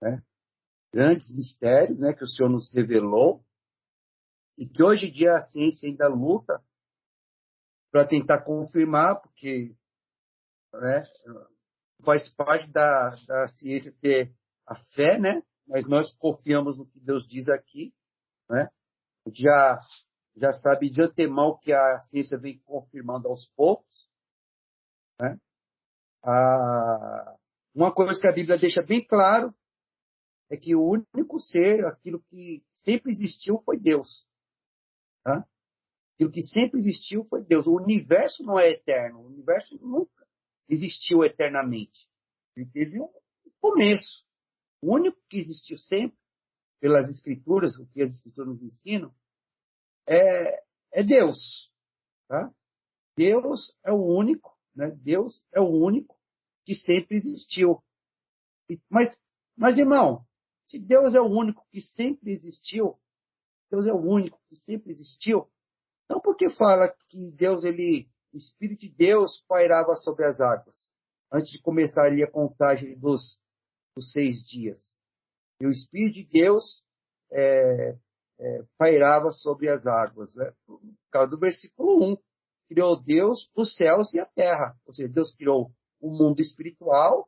né? Grandes mistérios, né, que o Senhor nos revelou e que hoje em dia a ciência ainda luta para tentar confirmar, porque, né, faz parte da ciência ter a fé, né? Mas nós confiamos no que Deus diz aqui, né? A gente já sabe de antemão que a ciência vem confirmando aos poucos, né? Uma coisa que a Bíblia deixa bem claro é que o único ser, aquilo que sempre existiu, foi Deus. Tá? Aquilo que sempre existiu foi Deus. O universo não é eterno. O universo nunca existiu eternamente. Ele teve um começo. O único que existiu sempre, pelas Escrituras, o que as Escrituras nos ensinam, é Deus. Tá? Deus é o único, né? Deus é o único que sempre existiu. Mas, irmão, se Deus é o único que sempre existiu, Deus é o único que sempre existiu, então por que fala que Deus, o Espírito de Deus pairava sobre as águas, antes de começar ali a contagem dos 6 dias? E o Espírito de Deus pairava sobre as águas, né? Por causa do versículo 1. Criou Deus os céus e a terra. Ou seja, Deus criou o mundo espiritual, ou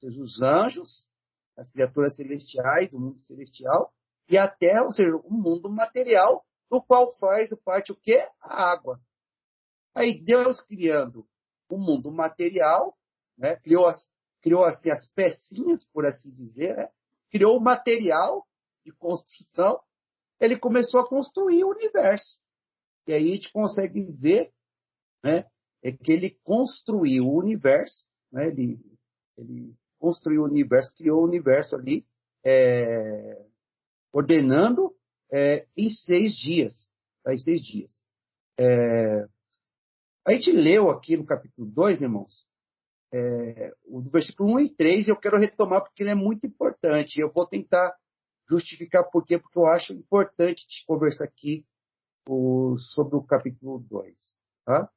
seja, os anjos, as criaturas celestiais, o mundo celestial, e a terra, ou seja, o mundo material, do qual faz parte o quê? A água. Aí Deus criando o mundo material, né? Criou assim as pecinhas, por assim dizer, né? Criou o material de construção, ele começou a construir o universo. E aí a gente consegue ver, né, que ele construiu o universo, né? Ele construiu o universo, criou o universo ali, ordenando em 6 dias. Tá? Em 6 dias. A gente leu aqui no capítulo 2, irmãos, o versículo 1 e 3, eu quero retomar porque ele é muito importante. Eu vou tentar justificar por quê, porque eu acho importante te conversar aqui sobre o capítulo 2, tá?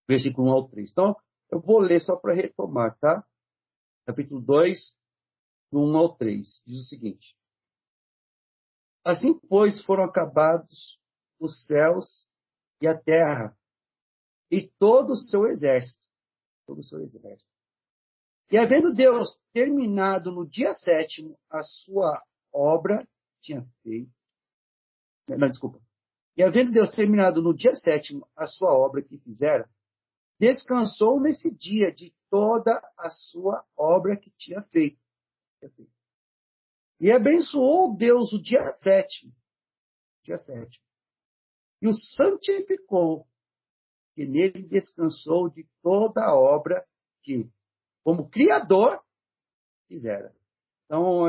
Versículo 1 ao 3. Então, eu vou ler só para retomar, tá? Capítulo 2, do 1 ao 3. Diz o seguinte: Assim, pois, foram acabados os céus e a terra, e todo o seu exército. Todo o seu exército. E havendo Deus terminado no dia 7º a sua obra, tinha feito. Não, desculpa. E havendo Deus terminado no dia 7º a sua obra que fizera, descansou nesse dia de toda a sua obra que tinha feito. E abençoou Deus o dia 7º. Dia 7º. E o santificou, que nele descansou de toda a obra que, como Criador, fizera. Então,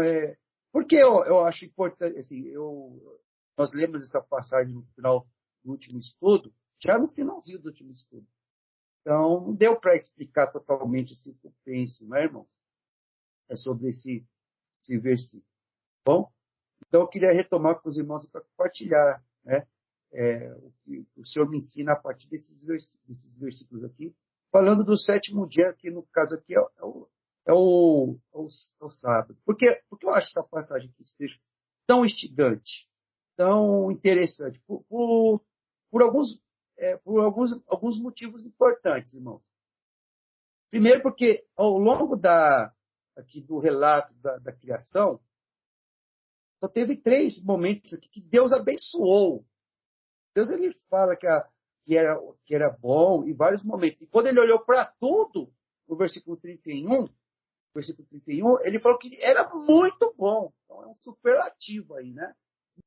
por que eu acho importante, assim, nós lemos essa passagem no final do último estudo, já no finalzinho do último estudo. Então, não deu para explicar totalmente assim que eu penso, né, irmãos? É sobre esse versículo. Bom, então eu queria retomar com os irmãos para compartilhar, né, o que o Senhor me ensina a partir desses versículos aqui, falando do 7º dia, que no caso aqui é o sábado. Por que eu acho essa passagem aqui, esse texto, tão instigante, tão interessante? Por alguns motivos importantes, irmãos. Primeiro, porque ao longo aqui do relato da criação, só teve 3 momentos aqui que Deus abençoou. Deus, ele fala que era bom em vários momentos. E quando ele olhou para tudo, no versículo 31, ele falou que era muito bom. Então é um superlativo aí, né?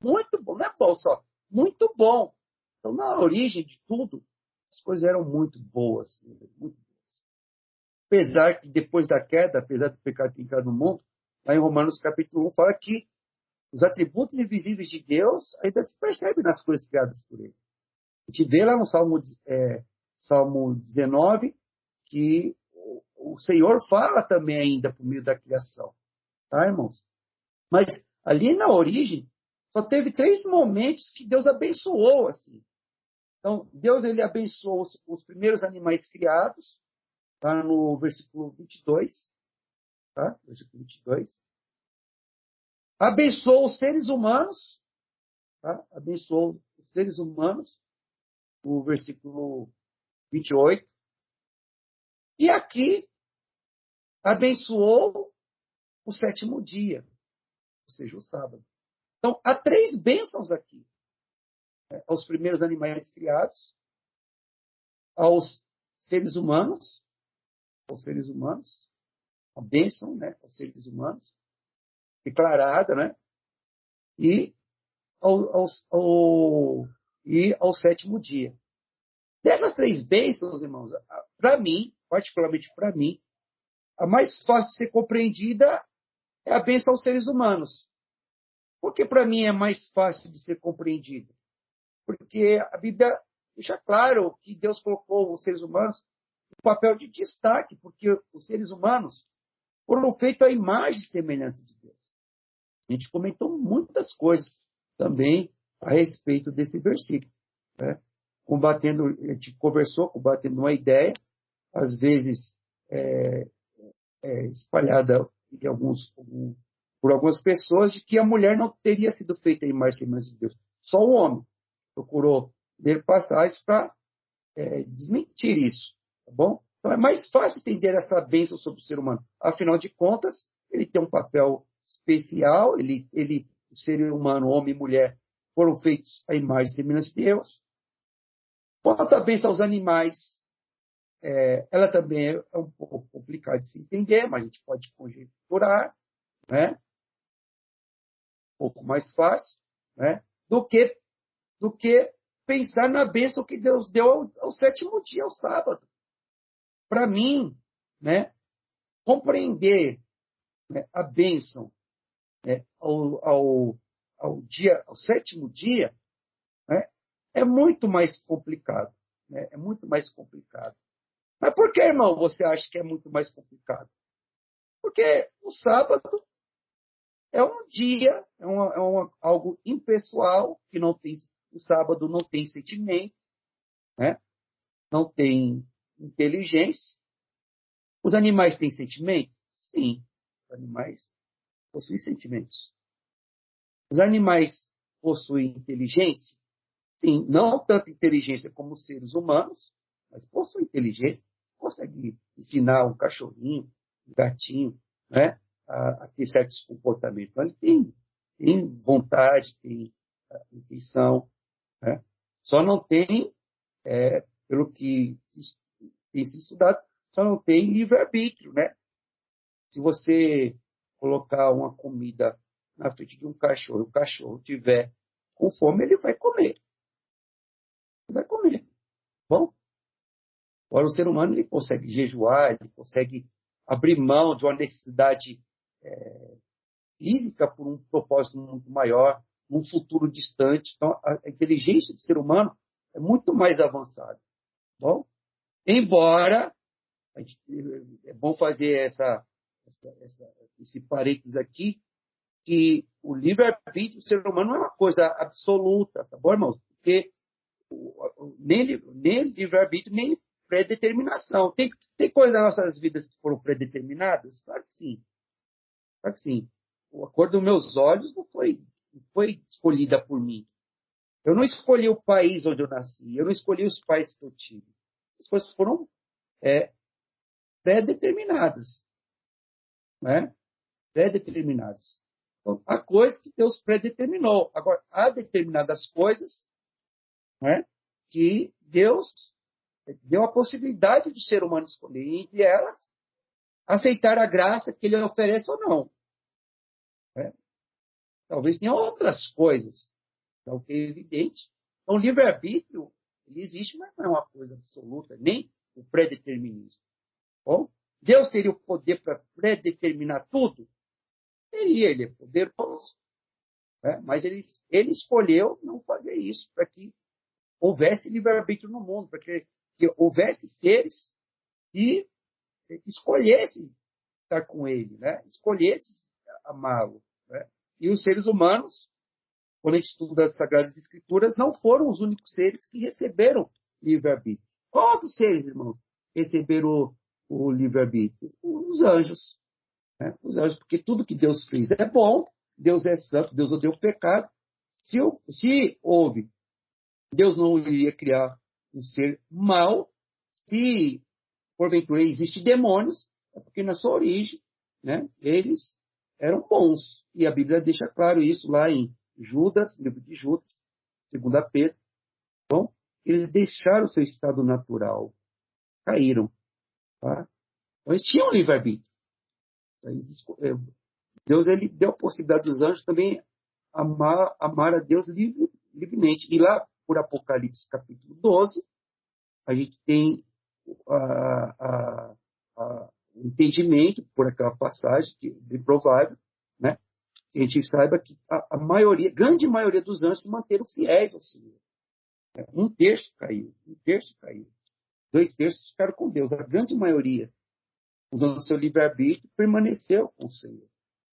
Muito bom. Não é bom só, muito bom. Então, na origem de tudo, as coisas eram muito boas. Muito boas. Apesar que depois da queda, apesar do pecado ter entrado no mundo, lá em Romanos capítulo 1 fala que os atributos invisíveis de Deus ainda se percebem nas coisas criadas por ele. A gente vê lá no Salmo 19 que o Senhor fala também ainda por meio da criação. Tá, irmãos? Mas ali na origem, só teve 3 momentos que Deus abençoou, assim. Então, Deus, ele abençoou os primeiros animais criados, tá no versículo 22, tá? Versículo 22. abençoou os seres humanos, tá? Abençoou os seres humanos, o versículo 28. E aqui, abençoou o sétimo dia, ou seja, o sábado. Então, há 3 bênçãos aqui. Né? Aos primeiros animais criados, aos seres humanos, a bênção, né, aos seres humanos, declarada, né, e ao sétimo dia. Dessas 3 bênçãos, irmãos, para mim, particularmente para mim, a mais fácil de ser compreendida é a bênção aos seres humanos. Por que para mim é mais fácil de ser compreendida? Porque a Bíblia deixa claro que Deus colocou os seres humanos no papel de destaque, porque os seres humanos foram feitos à imagem e semelhança de Deus. A gente comentou muitas coisas também a respeito desse versículo. Né? A gente conversou, combatendo uma ideia, às vezes espalhada por algumas pessoas, de que a mulher não teria sido feita à imagem e semelhança de Deus. Só o homem procurou ler passagens para desmentir isso. Tá bom? Então é mais fácil entender essa bênção sobre o ser humano. Afinal de contas, ele tem um papel especial, o ser humano, homem e mulher, foram feitos à imagem e semelhança de Deus. Quanto à bênção aos animais, ela também é um pouco complicada de se entender, mas a gente pode conjecturar, né? Um pouco mais fácil, né? do que pensar na bênção que Deus deu ao sétimo dia, ao sábado. Para mim, né, compreender, né, a bênção, né, ao sétimo dia, né, é muito mais complicado. Né, é muito mais complicado. Mas por que, irmão, você acha que é muito mais complicado? Porque o sábado é um dia, algo impessoal, que não tem, o sábado não tem sentimento, né, não tem inteligência. Os animais têm sentimento? Sim, os animais possuem sentimentos. Os animais possuem inteligência? Sim, não tanta inteligência como os seres humanos, mas possuem inteligência. Consegue ensinar um cachorrinho, um gatinho, né, a ter certos comportamentos. Então, ele tem vontade, tem intenção, né? Só não tem, pelo que tem se estudado, só não tem livre-arbítrio, né? Se você colocar uma comida na frente de um cachorro, o cachorro tiver com fome, ele vai comer. Ele vai comer. Bom? Agora, o ser humano ele consegue jejuar, ele consegue abrir mão de uma necessidade física por um propósito muito maior, num futuro distante. Então, a inteligência do ser humano é muito mais avançada. Bom? Embora, é bom fazer esse parênteses aqui, que o livre-arbítrio do ser humano não é uma coisa absoluta, tá bom, irmãos? Porque nem livre-arbítrio, nem predeterminação. Tem coisas nas nossas vidas que foram predeterminadas? Claro que sim. Claro que sim. A cor dos meus olhos não foi escolhida por mim. Eu não escolhi o país onde eu nasci. Eu não escolhi os pais que eu tive. As coisas foram pré-determinadas. Né? Pré-determinadas. Então, há coisas que Deus predeterminou. Agora, há determinadas coisas, né, que Deus deu a possibilidade do ser humano escolher, entre elas, aceitar a graça que ele oferece ou não. Né? Talvez tenha outras coisas, é o que é evidente. Então, o livre-arbítrio, ele existe, mas não é uma coisa absoluta, nem o predeterminismo. Bom, Deus teria o poder para predeterminar tudo? Teria, ele é poderoso. Né? Mas ele escolheu não fazer isso, para que houvesse livre-arbítrio no mundo, para que houvesse seres que escolhessem estar com ele, né? Escolhessem amá-lo. Né? E os seres humanos, quando a gente estuda as Sagradas Escrituras, não foram os únicos seres que receberam livre-arbítrio. Quantos seres, irmãos, receberam o livre-arbítrio? Os anjos. Né? Os anjos, porque tudo que Deus fez é bom, Deus é santo, Deus odeia o pecado. Se houve, Deus não iria criar um ser mau. Se, porventura, existem demônios, é porque na sua origem, né, eles eram bons. E a Bíblia deixa claro isso lá em Judas, livro de Judas, 2 Pedro. Bom, eles deixaram o seu estado natural, caíram. Tá? Então, eles tinham livre-arbítrio. Deus ele deu a possibilidade dos anjos também amar a Deus livremente. E lá, por Apocalipse capítulo 12, a gente tem o entendimento, por aquela passagem, que é bem provável, né? Que a gente saiba que a grande maioria dos anjos se manteram fiéis ao Senhor. 1/3 caiu, 1/3 caiu. 2/3 ficaram com Deus. A grande maioria, usando seu livre-arbítrio, permaneceu com o Senhor.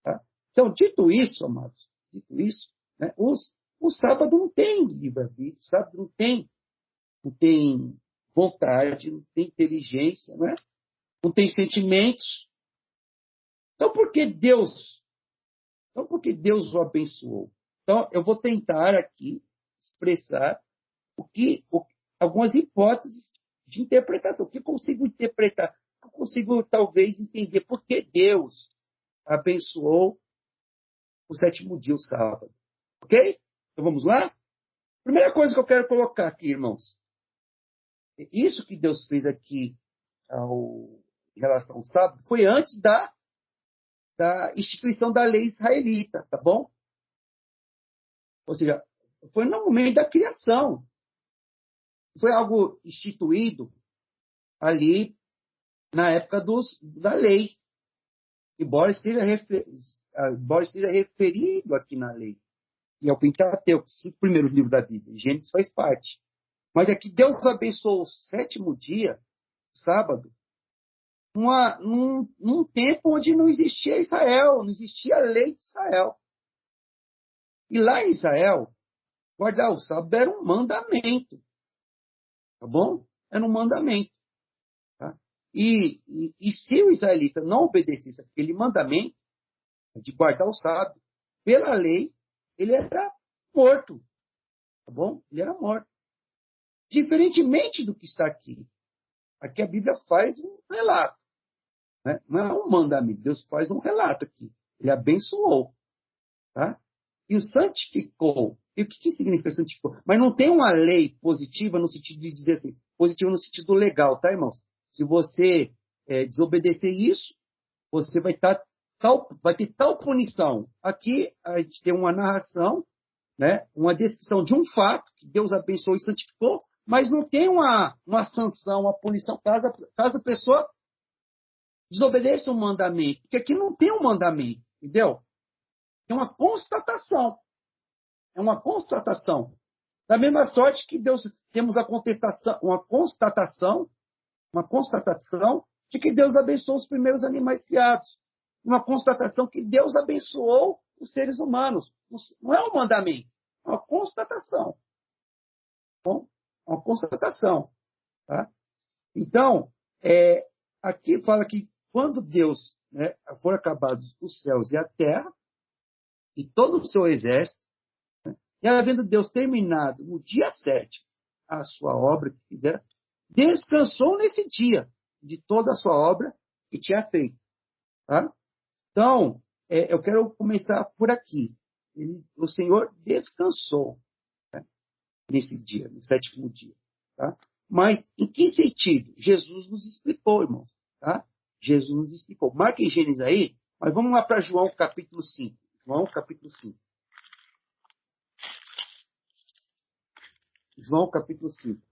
Tá? Então, dito isso, amados, dito isso, né, o sábado não tem livre-arbítrio, o sábado não tem vontade, não tem inteligência, né? Não tem sentimentos. Então, por que Deus o abençoou? Então, eu vou tentar aqui expressar algumas hipóteses de interpretação. O que eu consigo interpretar? Eu consigo, talvez, entender por que Deus abençoou o 7º dia, o sábado. Ok? Então, vamos lá? Primeira coisa que eu quero colocar aqui, irmãos. Isso que Deus fez aqui em relação ao sábado foi antes da instituição da lei israelita, tá bom? Ou seja, foi no momento da criação. Foi algo instituído ali na época da lei, embora esteja referido aqui na lei. E é o Pentateuco, os 5 primeiros livros da Bíblia. Gênesis faz parte. Mas é que Deus abençoou o 7º dia, sábado, num tempo onde não existia Israel, não existia a lei de Israel. E lá em Israel, guardar o sábado era um mandamento. Tá bom? Era um mandamento. Tá? E se o israelita não obedecesse aquele mandamento de guardar o sábado, pela lei, ele era morto. Tá bom? Ele era morto. Diferentemente do que está aqui. Aqui a Bíblia faz um relato. Né? Não é um mandamento. Deus faz um relato aqui. Ele abençoou. Tá? E o santificou. E o que significa santificou? Mas não tem uma lei positiva no sentido de dizer assim, positiva no sentido legal, tá, irmãos? Se você desobedecer isso, você vai ter tal punição. Aqui a gente tem uma narração, né, uma descrição de um fato que Deus abençoou e santificou, mas não tem uma sanção, uma punição caso a pessoa desobedeça um mandamento. Porque aqui não tem um mandamento, entendeu? É uma constatação. É uma constatação. Da mesma sorte que Deus, temos uma constatação de que Deus abençoou os primeiros animais criados. Uma constatação que Deus abençoou os seres humanos. Não é um mandamento, é uma constatação. Bom, é uma constatação. Tá? Então, aqui fala que quando Deus, né, for acabados os céus e a terra, e todo o seu exército, né, e havendo Deus terminado no dia 7 a sua obra que fizera, descansou nesse dia de toda a sua obra que tinha feito. Tá? Então, eu quero começar por aqui. O Senhor descansou, né, nesse dia, no 7º dia. Tá? Mas em que sentido? Jesus nos explicou, irmãos. Tá? Jesus nos explicou. Marquem Gênesis aí, mas vamos lá para João capítulo 5. João capítulo 5. João capítulo 5.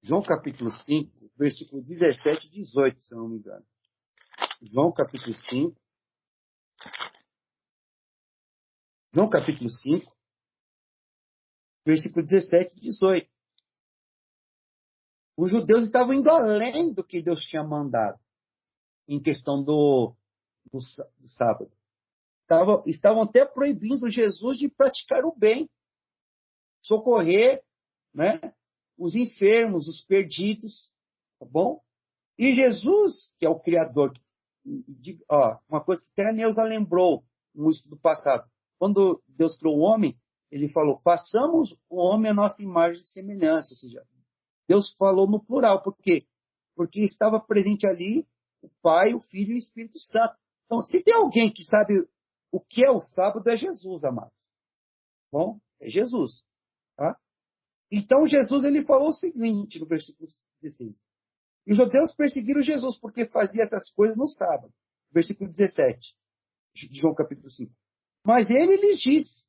João capítulo 5, versículo 17 e 18, se eu não me engano. João capítulo 5. João capítulo 5, versículo 17 e 18. Os judeus estavam indo além do que Deus tinha mandado em questão do sábado. Estavam até proibindo Jesus de praticar o bem, socorrer, né, os enfermos, os perdidos, tá bom? E Jesus, que é o Criador, uma coisa que até a Neuza lembrou no estudo passado. Quando Deus criou o homem, ele falou, façamos o homem a nossa imagem e semelhança. Ou seja, Deus falou no plural. Por quê? Porque estava presente ali o Pai, o Filho e o Espírito Santo. Então, se tem alguém que sabe o que é o sábado, é Jesus, amados. Bom, é Jesus. Tá? Então, Jesus ele falou o seguinte no versículo 16. E os judeus perseguiram Jesus porque fazia essas coisas no sábado. Versículo 17 de João capítulo 5. Mas ele lhes disse,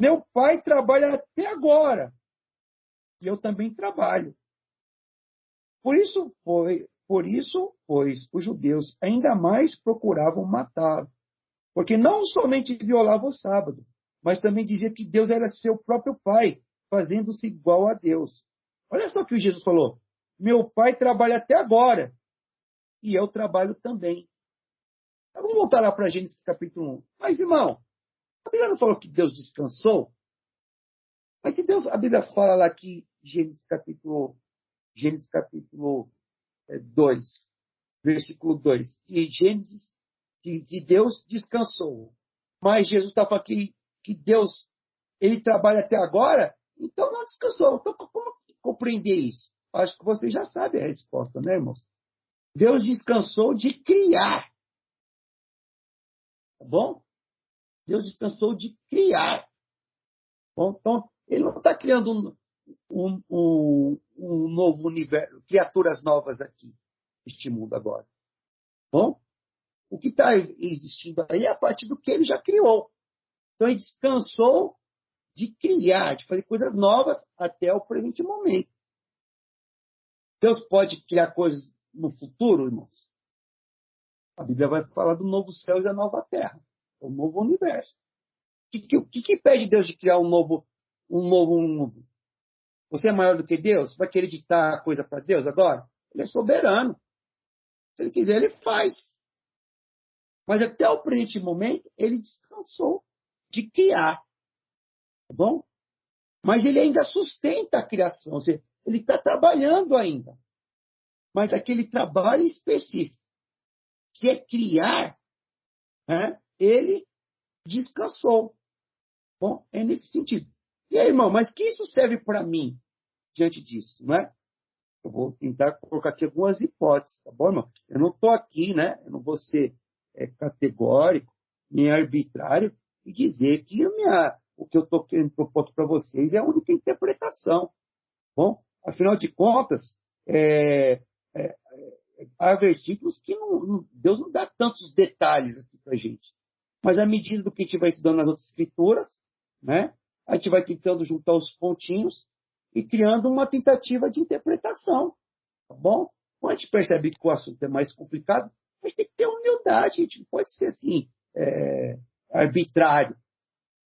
meu pai trabalha até agora, e eu também trabalho. Por isso, pois, os judeus ainda mais procuravam matá-lo, porque não somente violava o sábado, mas também dizia que Deus era seu próprio pai, fazendo-se igual a Deus. Olha só o que Jesus falou. Meu pai trabalha até agora, e eu trabalho também. Vamos voltar lá para Gênesis capítulo 1. Mas, irmão, a Bíblia não falou que Deus descansou? Mas se Deus, a Bíblia fala lá que Gênesis capítulo 2, versículo 2, que Deus descansou. Mas Jesus está falando que Deus, ele trabalha até agora, então não descansou. Então, como compreender isso? Acho que você já sabe a resposta, né, irmãos? Deus descansou de criar. Tá bom? Deus descansou de criar. Bom, então, ele não está criando um novo universo, criaturas novas aqui, neste mundo agora. Bom, o que está existindo aí é a partir do que ele já criou. Então, ele descansou de criar, de fazer coisas novas até o presente momento. Deus pode criar coisas no futuro, irmãos? A Bíblia vai falar do novo céu e da nova terra, o novo universo. O que impede Deus de criar um novo mundo? Você é maior do que Deus? Vai querer ditar a coisa para Deus agora? Ele é soberano. Se ele quiser, ele faz. Mas até o presente momento, ele descansou de criar. Tá bom? Mas ele ainda sustenta a criação. Ou seja, ele está trabalhando ainda. Mas aquele trabalho específico, que é criar, né, ele descansou. Bom, é nesse sentido. E aí, irmão, mas que isso serve para mim diante disso, não é? Eu vou tentar colocar aqui algumas hipóteses, tá bom, irmão? Eu não estou aqui, né? Eu não vou ser categórico, nem arbitrário, e dizer que o que eu estou querendo propor para vocês é a única interpretação. Tá bom? Afinal de contas, há versículos que Deus não dá tantos detalhes aqui para a gente. Mas à medida do que a gente vai estudando nas outras escrituras, né, a gente vai tentando juntar os pontinhos e criando uma tentativa de interpretação. Tá bom? Quando a gente percebe que o assunto é mais complicado, a gente tem que ter humildade. A gente não pode ser assim, arbitrário.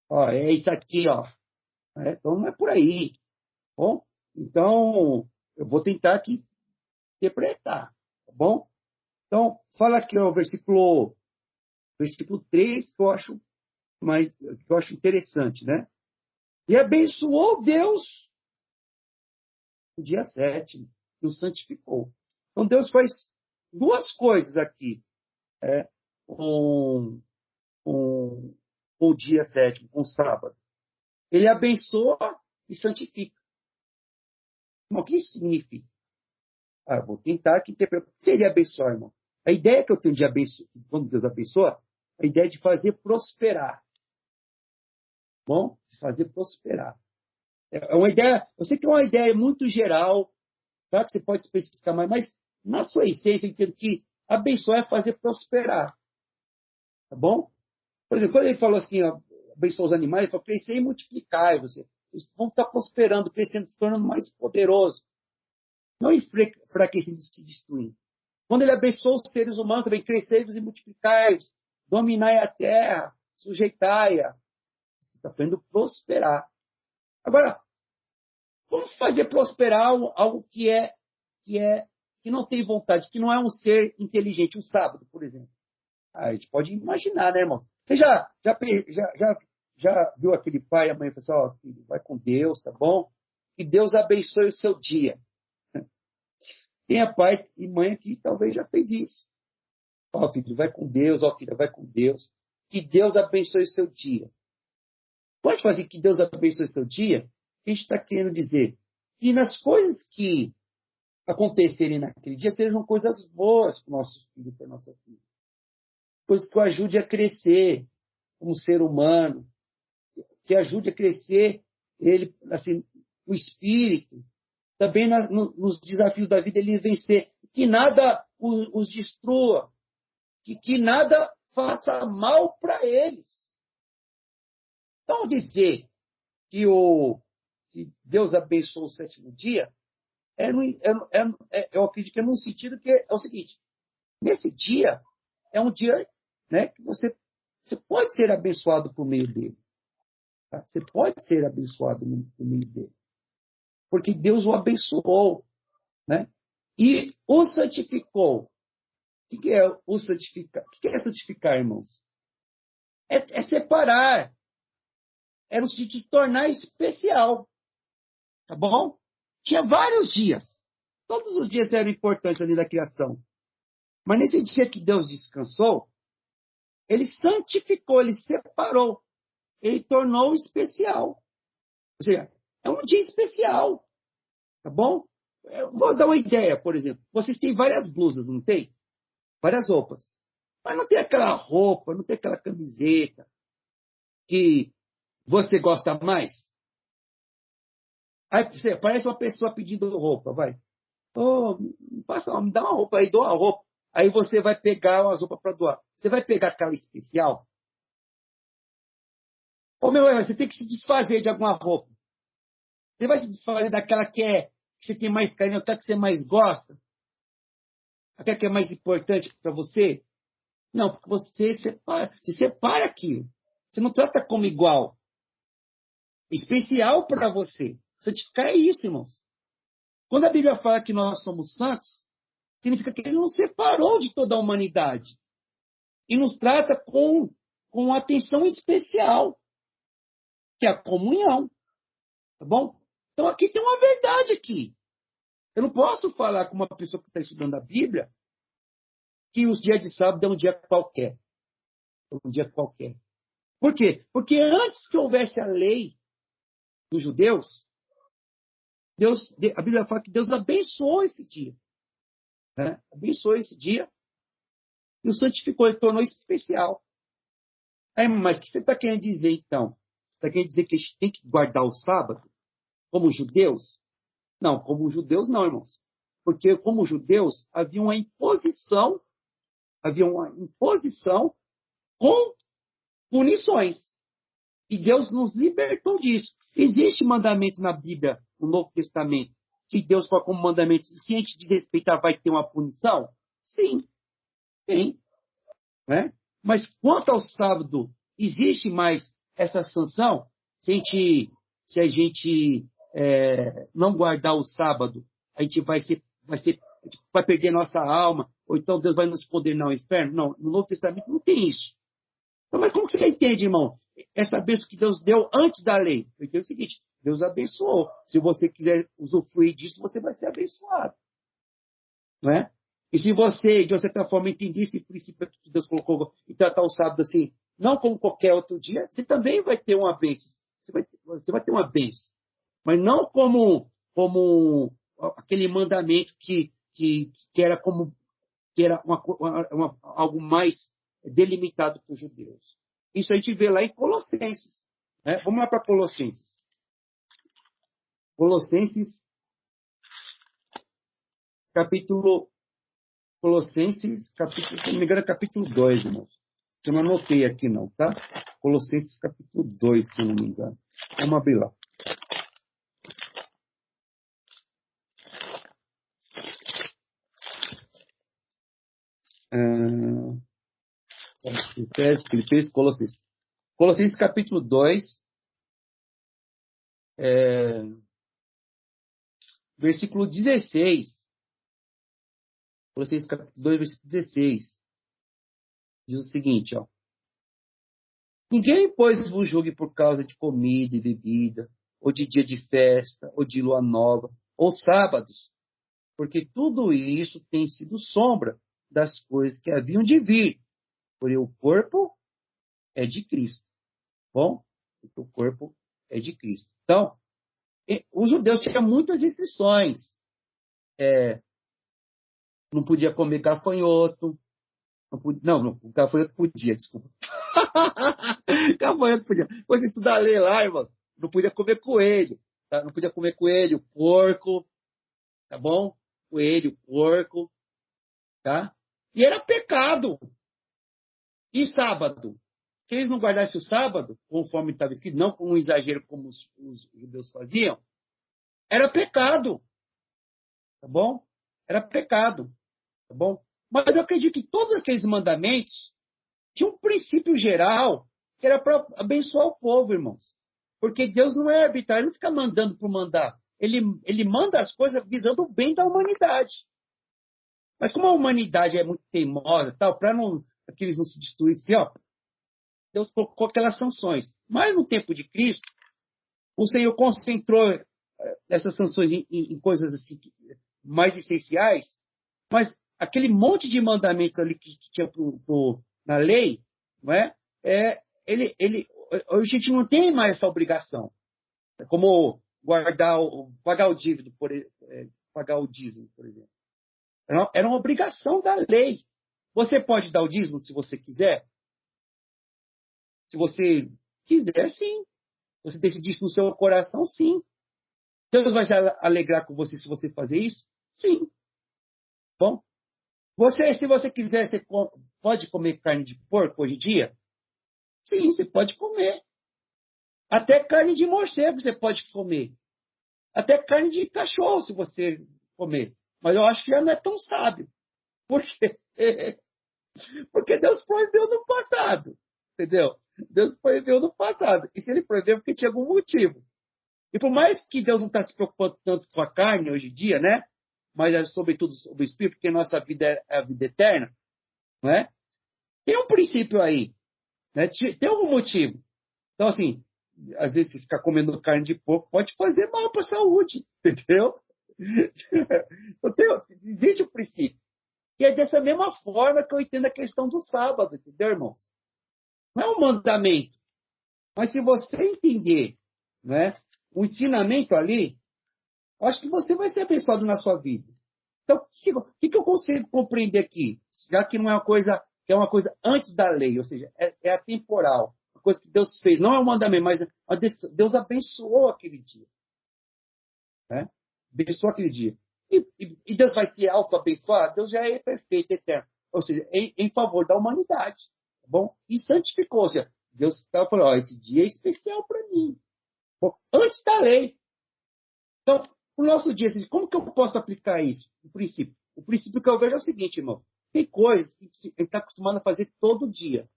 Ó, é isso aqui, ó. Então não é por aí. Tá bom? Então, eu vou tentar aqui interpretar. Tá bom? Então, fala aqui, ó, o versículo 3, que eu acho interessante, né? E abençoou Deus no dia 7º, e o santificou. Então, Deus faz duas coisas aqui, com o dia 7º, com o sábado. Ele abençoa e santifica. Irmão, o que isso significa? Vou tentar aqui interpretar. O que seria abençoar, irmão? A ideia que eu tenho de abençoar, quando Deus abençoa, a ideia de fazer prosperar. Bom? De fazer prosperar. É uma ideia, eu sei que é uma ideia muito geral, tá? Que você pode especificar mais, mas na sua essência eu entendo que abençoar é fazer prosperar. Tá bom? Por exemplo, quando ele falou assim, ó, abençoar os animais, ele falou, crescer e multiplicar. Eles vão estar prosperando, crescendo, se tornando mais poderosos. Não enfraquecendo e se destruindo. Quando ele abençoou os seres humanos também, crescei-vos e multiplicai-vos, dominai a terra, sujeitai-a. Você está fazendo prosperar. Agora, como fazer prosperar algo que não tem vontade, que não é um ser inteligente, um sábado, por exemplo? A gente pode imaginar, né, irmão? Você já viu aquele pai e a mãe falando assim, filho, vai com Deus, tá bom? Que Deus abençoe o seu dia. Tem a pai e mãe que talvez já fez isso. Ó, filho, vai com Deus, ó, filha, vai com Deus. Que Deus abençoe o seu dia. Pode fazer que Deus abençoe o seu dia? A gente está querendo dizer que nas coisas que acontecerem naquele dia sejam coisas boas para o nosso filho, para a nossa filha. Coisas que o ajude a crescer como ser humano, que ajude a crescer ele, assim, o espírito, também nos desafios da vida ele vencer, que nada os destrua, que nada faça mal para eles. Então dizer que Deus abençoou o sétimo dia, eu acredito que é num sentido que é o seguinte, nesse dia é um dia, né, que você pode ser abençoado por meio dele. Tá? Você pode ser abençoado por meio dele. Porque Deus o abençoou, né? E o santificou. O que é o santificar? O que é santificar, irmãos? É separar. É no sentido de tornar especial. Tá bom? Tinha vários dias. Todos os dias eram importantes ali da criação. Mas nesse dia que Deus descansou, ele santificou, ele separou. Ele tornou especial. Ou seja, é um dia especial. Tá bom? Eu vou dar uma ideia, por exemplo. Vocês têm várias blusas, não tem? Várias roupas. Mas não tem aquela roupa, não tem aquela camiseta que você gosta mais? Aí você parece uma pessoa pedindo roupa, vai. Oh, me dá uma roupa aí, dou uma roupa. Aí você vai pegar umas roupas para doar. Você vai pegar aquela especial? Ou meu, você tem que se desfazer de alguma roupa. Você vai se desfazer daquela que você tem mais carinho, aquela que você mais gosta? Aquela que é mais importante para você? Não, porque você separa aquilo. Você não trata como igual. Especial para você. Santificar é isso, irmãos. Quando a Bíblia fala que nós somos santos, significa que ele nos separou de toda a humanidade. E nos trata com atenção especial, que é a comunhão. Tá bom? Então aqui tem uma verdade aqui. Eu não posso falar com uma pessoa que está estudando a Bíblia que os dias de sábado é um dia qualquer. Um dia qualquer. Por quê? Porque antes que houvesse a lei dos judeus, a Bíblia fala que Deus abençoou esse dia. Né? Abençoou esse dia e o santificou, ele tornou especial. Aí, mas o que você está querendo dizer, então? Você está querendo dizer que a gente tem que guardar o sábado como judeus? Não, como judeus não, irmãos. Porque como judeus havia uma imposição com punições. E Deus nos libertou disso. Existe mandamento na Bíblia, no Novo Testamento, que Deus coloca como mandamento, se a gente desrespeitar, vai ter uma punição? Sim, tem. Né? Mas quanto ao sábado, existe mais essa sanção? Se a gente não guardar o sábado, a gente vai perder nossa alma, ou então Deus vai nos condenar ao inferno? Não, no Novo Testamento não tem isso. Então, mas como que você entende, irmão? Essa bênção que Deus deu antes da lei. Eu entendo o seguinte, Deus abençoou. Se você quiser usufruir disso, você vai ser abençoado. Não é? E se você, de uma certa forma, entender esse princípio que Deus colocou e tratar o sábado assim, não como qualquer outro dia, você também vai ter uma bênção. Você vai ter uma bênção. Mas não como aquele mandamento que era algo mais delimitado para os judeus. Isso a gente vê lá em Colossenses. Né? Vamos lá para Colossenses. Colossenses, se não me engano, é capítulo 2, irmãos. Eu não anotei aqui não, tá? Colossenses, capítulo 2, se não me engano. Vamos abrir lá. Filipenses, Colossenses. Colossenses, capítulo 2, versículo 16. Colossenses, capítulo 2, versículo 16. Diz o seguinte, ó. Ninguém, pois, vos julgue por causa de comida e bebida, ou de dia de festa, ou de lua nova, ou sábados, porque tudo isso tem sido sombra das coisas que haviam de vir, porque o corpo é de Cristo. Bom, o corpo é de Cristo. Então, os judeus tinham muitas restrições. Não podia comer gafanhoto. Não, o gafanhoto podia, desculpa. Gafanhoto podia. Quando estudar a lei lá, irmão, não podia comer coelho. Tá? Não podia comer coelho, porco, tá bom? Coelho, porco, tá? E era pecado. E sábado? Se eles não guardassem o sábado, conforme estava escrito, não com um exagero como os judeus faziam, era pecado, tá bom? Era pecado, tá bom? Mas eu acredito que todos aqueles mandamentos tinham um princípio geral que era para abençoar o povo, irmãos. Porque Deus não é arbitrário, ele não fica mandando por mandar. Ele manda as coisas visando o bem da humanidade. Mas como a humanidade é muito teimosa, tal, para que eles não se destruíssem, ó, Deus colocou aquelas sanções. Mas no tempo de Cristo, o Senhor concentrou essas sanções em coisas assim mais essenciais, mas aquele monte de mandamentos ali que tinha na lei, não é? A gente não tem mais essa obrigação. É como pagar o dízimo, pagar o dízimo, por exemplo. Era uma obrigação da lei. Você pode dar o dízimo se você quiser? Se você quiser, sim. Você decidir isso no seu coração, sim. Deus vai se alegrar com você se você fazer isso? Sim. Bom, se você quiser, você pode comer carne de porco hoje em dia? Sim, você pode comer. Até carne de morcego você pode comer. Até carne de cachorro, se você comer. Mas eu acho que já não é tão sábio. Por quê? Porque Deus proibiu no passado. Entendeu? Deus proibiu no passado. E se ele proibiu, é porque tinha algum motivo. E por mais que Deus não está se preocupando tanto com a carne hoje em dia, né? Mas é sobretudo sobre o espírito, porque a nossa vida é a vida eterna, não é? Tem um princípio aí, né? Tem algum motivo. Então, assim, às vezes, se ficar comendo carne de porco, pode fazer mal para a saúde, entendeu? Então, existe o princípio. E é dessa mesma forma que eu entendo a questão do sábado, entendeu, irmãos? Não é um mandamento. Mas se você entender, né, o ensinamento ali, eu acho que você vai ser abençoado na sua vida. Então, o que eu consigo compreender aqui? Já que não é uma coisa, que é uma coisa antes da lei, ou seja, é atemporal. Uma coisa que Deus fez. Não é um mandamento, mas Deus abençoou aquele dia. Né? Abençoou aquele dia. E Deus vai se auto-abençoar? Deus já é perfeito, eterno. Ou seja, em favor da humanidade. Tá bom? E santificou. Ou seja, Deus estava falando, ó, esse dia é especial para mim. Bom, antes da lei. Então, o nosso dia, como que eu posso aplicar isso? O princípio. O princípio que eu vejo é o seguinte, irmão. Tem coisas que a gente está acostumado a fazer todo dia.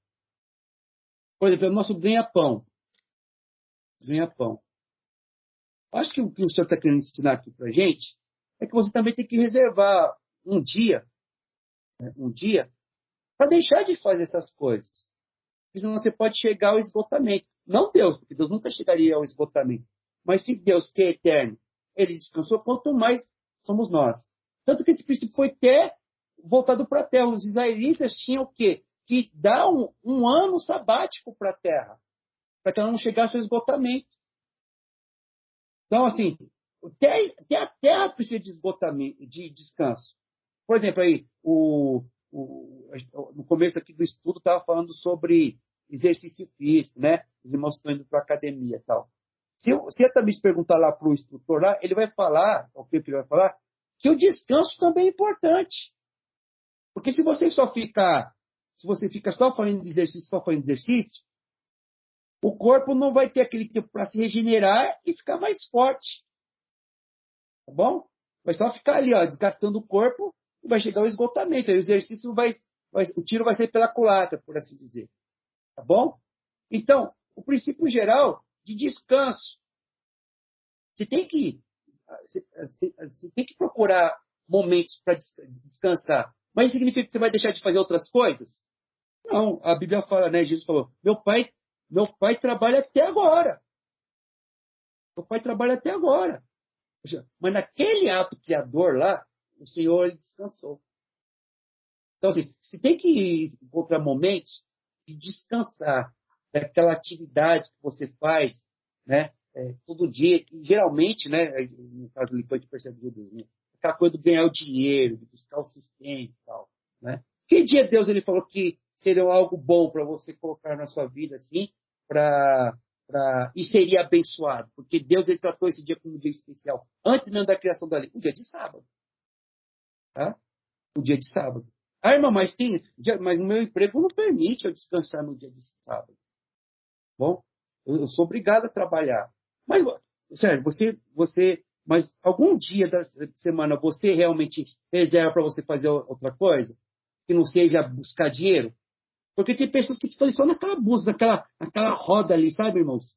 Por exemplo, o nosso ganha-pão. Ganha-pão. Acho que o que o senhor está querendo ensinar aqui para a gente é que você também tem que reservar um dia, né, para deixar de fazer essas coisas. Porque senão você pode chegar ao esgotamento. Não Deus, porque Deus nunca chegaria ao esgotamento. Mas se Deus, que é eterno, ele descansou, quanto mais somos nós. Tanto que esse princípio foi até voltado para a terra. Os israelitas tinham o quê? Que dar um ano sabático para a terra, para que ela não chegasse ao esgotamento. Então, assim, até a terra precisa de esgotamento, de descanso. Por exemplo, aí, no começo aqui do estudo, estava falando sobre exercício físico, né? Os irmãos estão indo para a academia e tal. Se eu também perguntar lá para o instrutor lá, ele vai falar, o que ele vai falar, que o descanso também é importante. Porque se você fica só fazendo exercício, o corpo não vai ter aquele tempo para se regenerar e ficar mais forte. Tá bom? Vai só ficar ali, ó, desgastando o corpo e vai chegar ao esgotamento. Aí o exercício o tiro vai ser pela culatra, por assim dizer. Tá bom? Então, o princípio geral de descanso. Você tem que procurar momentos para descansar. Mas isso significa que você vai deixar de fazer outras coisas? Não, a Bíblia fala, né? Jesus falou, meu pai trabalha até agora. Meu pai trabalha até agora. Mas naquele ato criador lá, o Senhor ele descansou. Então, assim, você tem que encontrar momentos de descansar daquela atividade que você faz, né? Todo dia, e geralmente, né? No caso ali, pode perceber Judas, né? Aquela coisa de ganhar o dinheiro, de buscar o sistema e tal, né? Que dia Deus ele falou que seria algo bom para você colocar na sua vida, assim, e seria abençoado? Porque Deus ele tratou esse dia como um dia especial, antes mesmo da criação da lei, o dia de sábado, tá? O dia de sábado. Ah, irmão, mas o meu emprego não permite eu descansar no dia de sábado. Bom, eu sou obrigado a trabalhar. Mas, sério, mas algum dia da semana você realmente reserva para você fazer outra coisa? Que não seja buscar dinheiro? Porque tem pessoas que ficam só naquela busca, naquela roda ali, sabe, irmãos?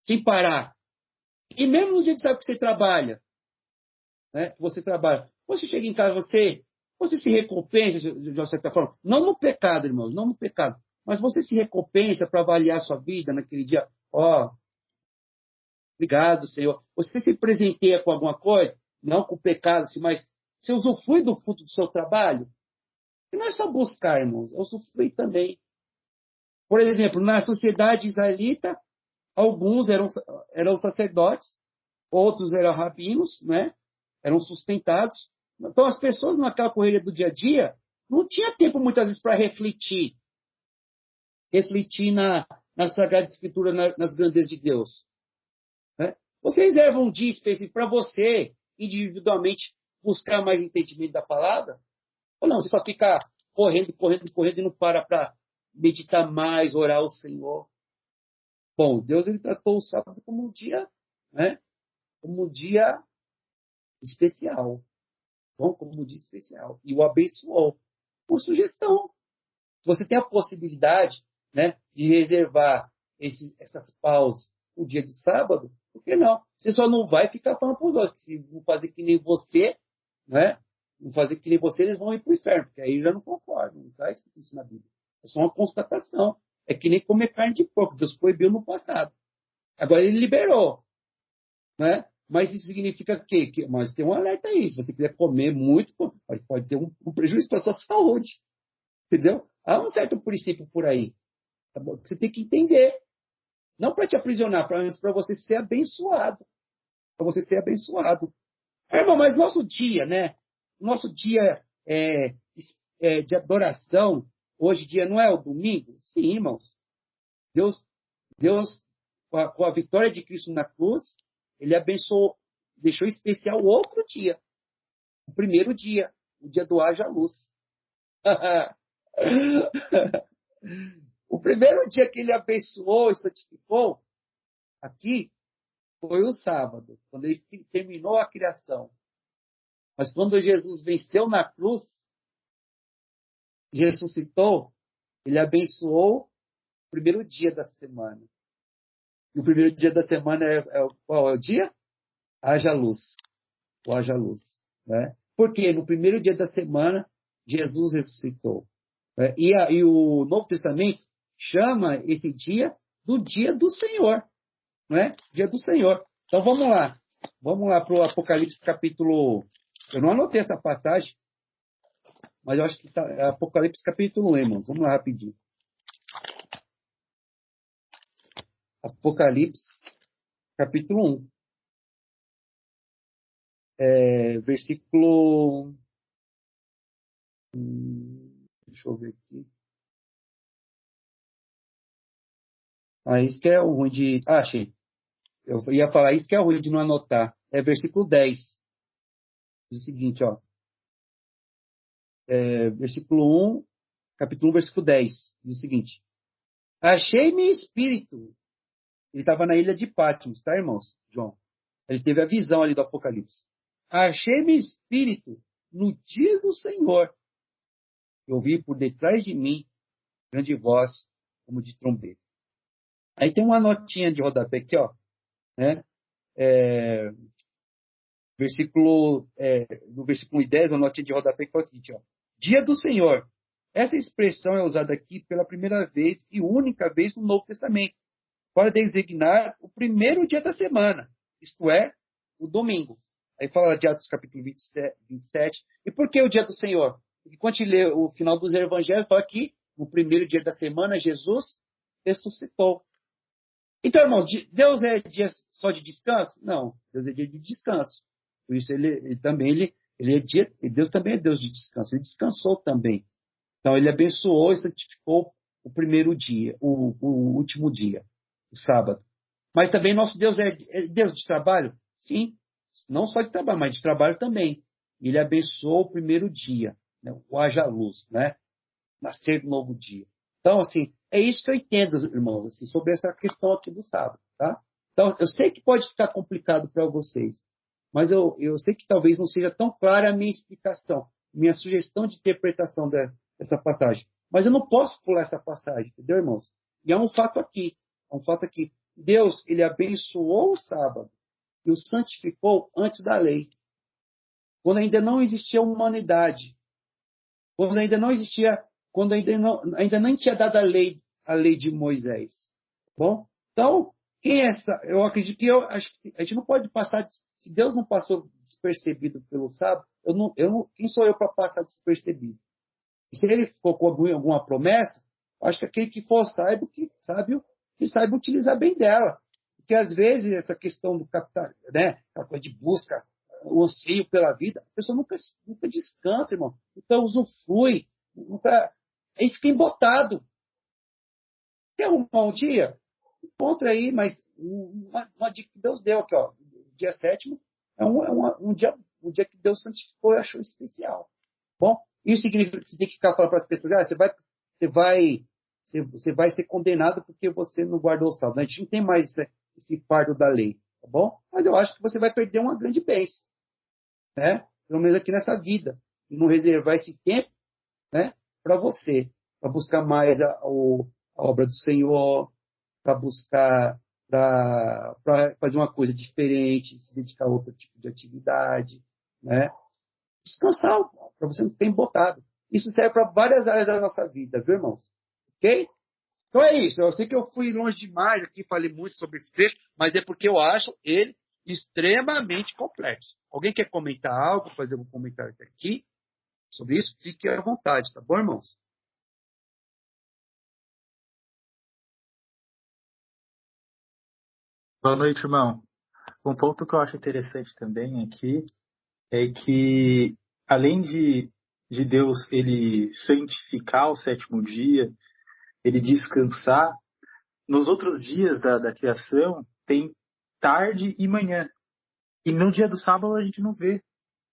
Sem parar. E mesmo no dia de sábado que você trabalha, né? Você chega em casa, você se recompensa, de uma certa forma. Não no pecado, irmãos, não no pecado. Mas você se recompensa para avaliar a sua vida naquele dia. Ó, obrigado, Senhor. Você se presenteia com alguma coisa? Não com o pecado, assim, mas você usufrui do fruto do seu trabalho? E não é só buscar, irmãos, é usufruir também. Por exemplo, na sociedade israelita, alguns eram sacerdotes, outros eram rabinos, né? Eram sustentados. Então, as pessoas, naquela correria do dia a dia, não tinha tempo, muitas vezes, para refletir na Sagrada Escritura, nas grandezas de Deus. Né? Você reserva um dia específico para você, individualmente, buscar mais entendimento da palavra? Ou não, você só fica correndo e não para meditar mais, orar ao Senhor? Bom, Deus ele tratou o sábado como um dia, né? Como um dia especial. Bom, como um dia especial. E o abençoou. Por sugestão. Se você tem a possibilidade, né, de reservar essas pausas o dia de sábado, por que não? Você só não vai ficar falando para os outros. Se não fazer que nem você, né? Não fazer que nem você, eles vão ir para o inferno. Porque aí eu já não concordo. Não está escrito isso na Bíblia. É só uma constatação. É que nem comer carne de porco. Deus proibiu no passado. Agora ele liberou. Né? Mas isso significa mas tem um alerta aí. Se você quiser comer muito, pode ter um prejuízo para a sua saúde. Entendeu? Há um certo princípio por aí. Tá bom? Você tem que entender. Não para te aprisionar, mas para você ser abençoado. Para você ser abençoado. Irmão, mas nosso dia, né? Nosso dia de adoração, hoje em dia não é o domingo? Sim, irmãos. Deus com a vitória de Cristo na cruz, ele abençoou, deixou especial outro dia. O primeiro dia, o dia do haja luz. O primeiro dia que ele abençoou e santificou, aqui, foi o sábado, quando ele terminou a criação. Mas quando Jesus venceu na cruz, e ressuscitou, ele abençoou o primeiro dia da semana. E o primeiro dia da semana qual é o dia? Haja luz. O haja luz. Né? Porque no primeiro dia da semana, Jesus ressuscitou. E o Novo Testamento chama esse dia do dia do Senhor. Né? Dia do Senhor. Então vamos lá. Vamos lá para o Apocalipse capítulo... Eu não anotei essa passagem, mas eu acho que é Apocalipse capítulo 1, irmãos. Vamos lá rapidinho. Apocalipse capítulo 1. Versículo... Deixa eu ver aqui. Isso que é o ruim de... achei. Eu ia falar isso que é o ruim de não anotar. É versículo 10. Diz o seguinte, ó. Versículo 1, capítulo 1, versículo 10. Diz o seguinte. Achei-me espírito. Ele estava na ilha de Patmos, tá, irmãos? João. Ele teve a visão ali do Apocalipse. Achei-me espírito no dia do Senhor. Eu ouvi por detrás de mim grande voz como de trombeta. Aí tem uma notinha de rodapé aqui, ó. Né? No versículo 10, uma notinha de rodapé que fala o seguinte, ó. Dia do Senhor. Essa expressão é usada aqui pela primeira vez e única vez no Novo Testamento, para designar o primeiro dia da semana, isto é, o domingo. Aí fala de Atos capítulo 27. E por que o dia do Senhor? Porque quando a gente lê o final dos evangelhos, fala que no primeiro dia da semana, Jesus ressuscitou. Então, irmãos, Deus é dia só de descanso? Não, Deus é dia de descanso. Por isso Deus também é Deus de descanso. Ele descansou também. Então, ele abençoou e santificou o primeiro dia, o último dia, o sábado. Mas também nosso Deus é Deus de trabalho? Sim, não só de trabalho, mas de trabalho também. Ele abençoou o primeiro dia, né? O haja luz, né? Nascer do novo dia. Então, assim, é isso que eu entendo, irmãos, assim, sobre essa questão aqui do sábado, tá? Então, eu sei que pode ficar complicado para vocês, mas eu sei que talvez não seja tão clara a minha explicação, minha sugestão de interpretação dessa passagem. Mas eu não posso pular essa passagem, entendeu, irmãos? E há um fato aqui, Deus, ele abençoou o sábado e o santificou antes da lei, quando ainda não existia humanidade, quando ainda não tinha dado a lei de Moisés. Bom, então, quem é essa? Eu acredito que acho que a gente não pode passar, se Deus não passou despercebido pelo sábado, quem sou eu para passar despercebido? E se ele colocou alguma promessa, acho que aquele que for sábio, que saiba utilizar bem dela. Porque às vezes essa questão do capital, né, a coisa de busca, o anseio pela vida, a pessoa nunca descansa, irmão. Nunca usufrui, aí fica embotado. Quer arrumar um dia? Encontra aí, mas uma dica que Deus deu aqui, ó. Dia 7º um dia que Deus santificou e achou especial. Bom, isso significa que você tem que ficar falando para as pessoas, você vai ser condenado porque você não guardou o sábado. A gente não tem mais esse fardo da lei, tá bom? Mas eu acho que você vai perder uma grande bênção, né? Pelo menos aqui nessa vida. E não reservar esse tempo, né? Para você, para buscar mais a obra do Senhor, para buscar, para fazer uma coisa diferente, se dedicar a outro tipo de atividade, né? Descansar, para você não ficar embotado. Isso serve para várias áreas da nossa vida, viu, irmãos? Ok? Então é isso. Eu sei que eu fui longe demais aqui, falei muito sobre esse texto, mas é porque eu acho ele extremamente complexo. Alguém quer comentar algo, fazer um comentário aqui sobre isso? Fique à vontade, tá bom, irmãos? Boa noite, irmão. Um ponto que eu acho interessante também aqui é que, além de Deus ele santificar o sétimo dia, ele descansar, nos outros dias da criação tem tarde e manhã. E no dia do sábado a gente não vê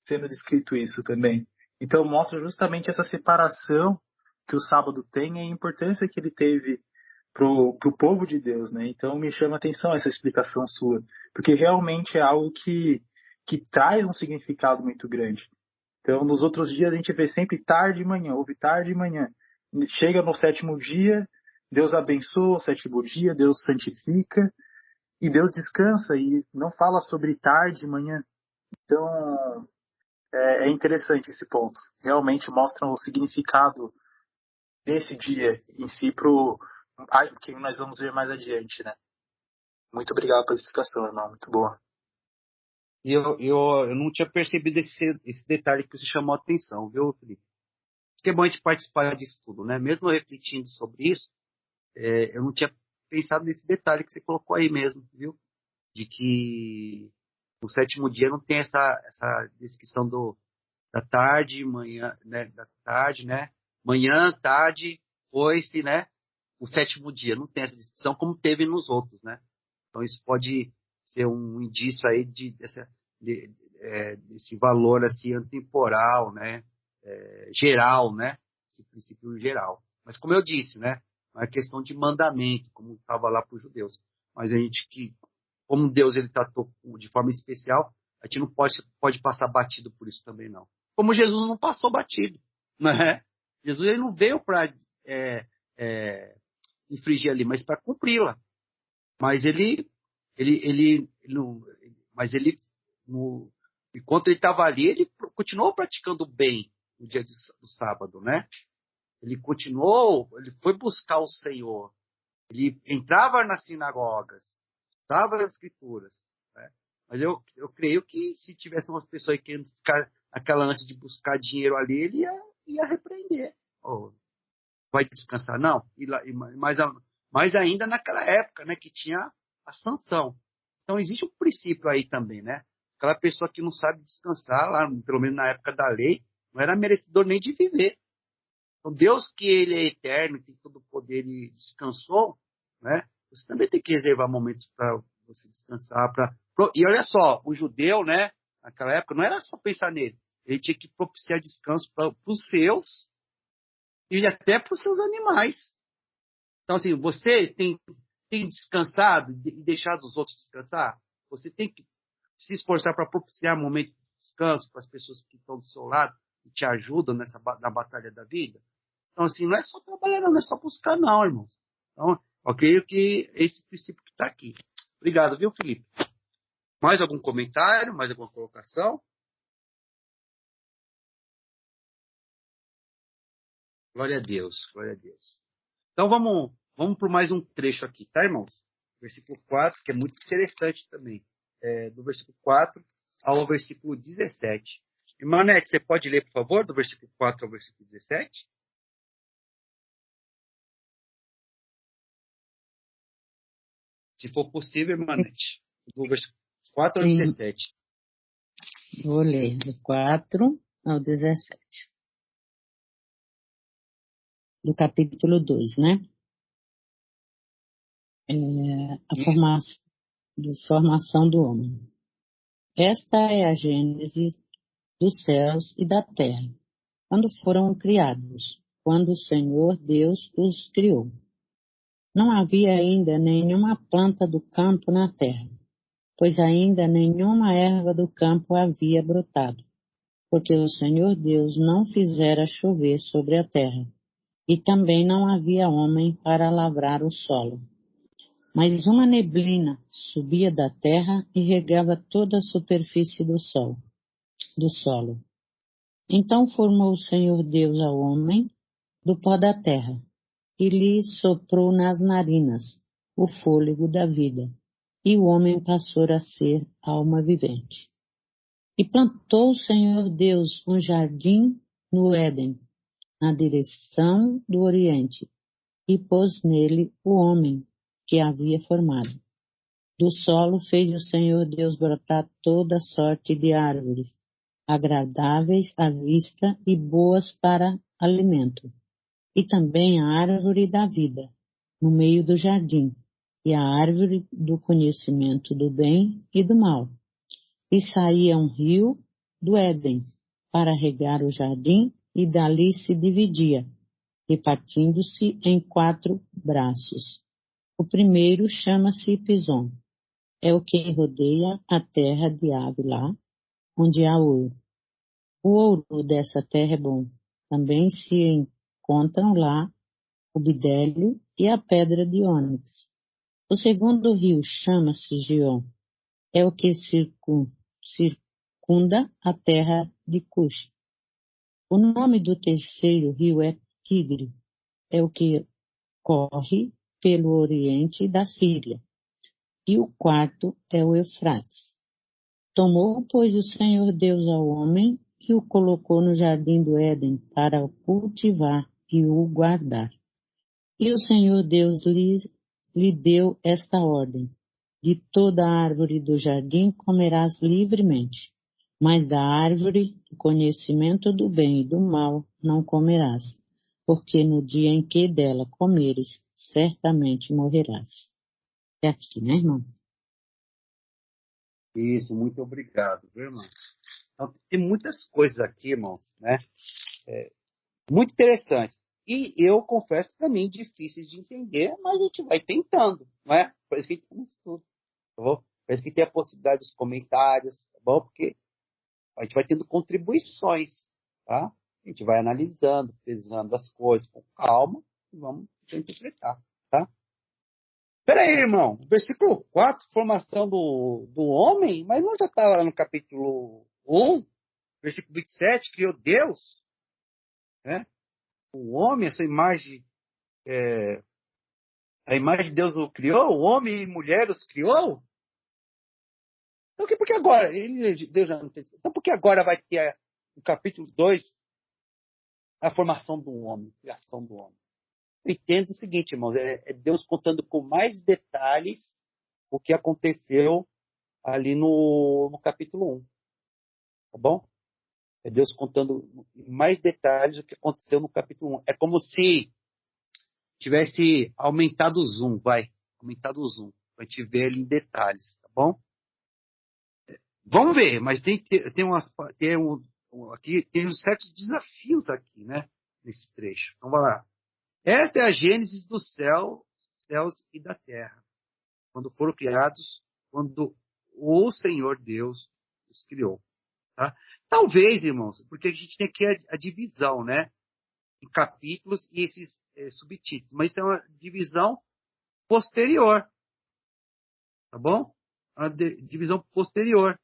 sendo descrito isso também. Então mostra justamente essa separação que o sábado tem e a importância que ele teve pro povo de Deus, né? Então me chama a atenção essa explicação sua, porque realmente é algo que traz um significado muito grande. Então nos outros dias a gente vê sempre tarde e manhã, houve tarde e manhã. Chega no sétimo dia, Deus abençoa o sétimo dia, Deus santifica e Deus descansa e não fala sobre tarde e manhã. Então é interessante esse ponto. Realmente mostra o significado desse dia em si pro que nós vamos ver mais adiante, né? Muito obrigado pela explicação, irmão. Muito boa. E eu não tinha percebido esse detalhe que você chamou a atenção, viu, Felipe? Que é bom a gente participar disso tudo, né? Mesmo refletindo sobre isso, eu não tinha pensado nesse detalhe que você colocou aí mesmo, viu? De que o sétimo dia não tem essa descrição da tarde, manhã, né? Da tarde, né? Manhã, tarde, foi-se, né? O sétimo dia. Não tem essa descrição como teve nos outros, né? Então isso pode ser um indício aí desse valor assim antemporal, né? Geral, né? Esse princípio geral. Mas como eu disse, né? Não é questão de mandamento, como estava lá para os judeus. Mas a gente como Deus ele tratou de forma especial, a gente não pode passar batido por isso também não. Como Jesus não passou batido, né? Jesus ele não veio para infringir ali, mas para cumpri-la. Mas ele não, mas ele enquanto ele estava ali, ele continuou praticando bem no dia do sábado, né? Ele foi buscar o Senhor. Ele entrava nas sinagogas, estava nas escrituras, né? Mas eu creio que se tivesse uma pessoa aí querendo ficar aquela ânsia de buscar dinheiro ali, ia repreender. Oh, vai descansar? Não. Mas ainda naquela época, né, que tinha a sanção. Então, existe um princípio aí também, né? Aquela pessoa que não sabe descansar, lá, pelo menos na época da lei, não era merecedor nem de viver. Então, Deus, que ele é eterno, tem todo o poder e descansou, né? Você também tem que reservar momentos para você descansar. E olha só, o judeu, né, naquela época, não era só pensar nele. Ele tinha que propiciar descanso para os seus e até para os seus animais. Então, assim, você tem descansado e deixado os outros descansar? Você tem que se esforçar para propiciar momento de descanso para as pessoas que estão do seu lado e te ajudam na batalha da vida? Então, assim, não é só trabalhar, não é só buscar, não, irmãos. Então, eu creio que esse princípio que está aqui. Obrigado, viu, Felipe? Mais algum comentário? Mais alguma colocação? Glória a Deus, glória a Deus. Então, vamos para mais um trecho aqui, tá, irmãos? Versículo 4, que é muito interessante também. Do versículo 4 ao versículo 17. Irmã Nete, você pode ler, por favor, do versículo 4 ao versículo 17? Se for possível, irmã Nete. Do versículo 4 ao 17. Vou ler do 4 ao 17. Do capítulo 12, né? Formação do homem. Esta é a gênese dos céus e da terra, quando foram criados, quando o Senhor Deus os criou. Não havia ainda nenhuma planta do campo na terra, pois ainda nenhuma erva do campo havia brotado, porque o Senhor Deus não fizera chover sobre a terra, e também não havia homem para lavrar o solo. Mas uma neblina subia da terra e regava toda a superfície do solo. Então formou o Senhor Deus ao homem do pó da terra, e lhe soprou nas narinas o fôlego da vida, e o homem passou a ser alma vivente. E plantou o Senhor Deus um jardim no Éden, na direção do Oriente, e pôs nele o homem que havia formado. Do solo fez o Senhor Deus brotar toda sorte de árvores, agradáveis à vista e boas para alimento, e também a árvore da vida, no meio do jardim, e a árvore do conhecimento do bem e do mal. E saía um rio do Éden para regar o jardim, e dali se dividia, repartindo-se em 4 braços. O primeiro chama-se Pison. É o que rodeia a terra de Ávila, onde há ouro. O ouro dessa terra é bom. Também se encontram lá o bidélio e a pedra de ônix. O segundo rio chama-se Gion. É o que circunda a terra de Cush. O nome do terceiro rio é Tigre. É o que corre pelo oriente da Síria. E o quarto é o Eufrates. Tomou, pois, o Senhor Deus ao homem e o colocou no jardim do Éden para o cultivar e o guardar. E o Senhor Deus lhe deu esta ordem: de toda a árvore do jardim comerás livremente, mas da árvore do conhecimento do bem e do mal não comerás, porque no dia em que dela comeres, certamente morrerás. É aqui, né, irmão? Isso, muito obrigado, viu, irmão? Então, tem muitas coisas aqui, irmãos, né? Muito interessantes. E eu confesso, para mim, difíceis de entender, mas a gente vai tentando, não é? Por isso que a gente faz tudo, tá bom? Por isso que tem a possibilidade dos comentários, tá bom? Porque a gente vai tendo contribuições, tá? A gente vai analisando, pesando as coisas com calma e vamos interpretar, tá? Peraí, irmão. Versículo 4, formação do homem, mas não já estava lá no capítulo 1, versículo 27, criou Deus, né? O homem, essa imagem, a imagem de Deus o criou, o homem e mulher os criou. Então, por que agora? Deus já não tem. Então, por que agora vai ter no capítulo 2 a formação do homem, a criação do homem. Eu entendo o seguinte, irmãos, é Deus contando com mais detalhes o que aconteceu ali no capítulo 1. Tá bom? É Deus contando em mais detalhes o que aconteceu no capítulo 1. É como se tivesse aumentado o zoom, aumentado o zoom, para a gente ver ele em detalhes, tá bom? Vamos ver, mas tem certos desafios aqui, né? Nesse trecho. Então, vai lá. Esta é a gênese dos céus e da terra, quando foram criados, quando o Senhor Deus os criou. Tá? Talvez, irmãos, porque a gente tem aqui a divisão, né? Em capítulos e esses subtítulos, mas isso é uma divisão posterior, tá bom? Uma divisão posterior.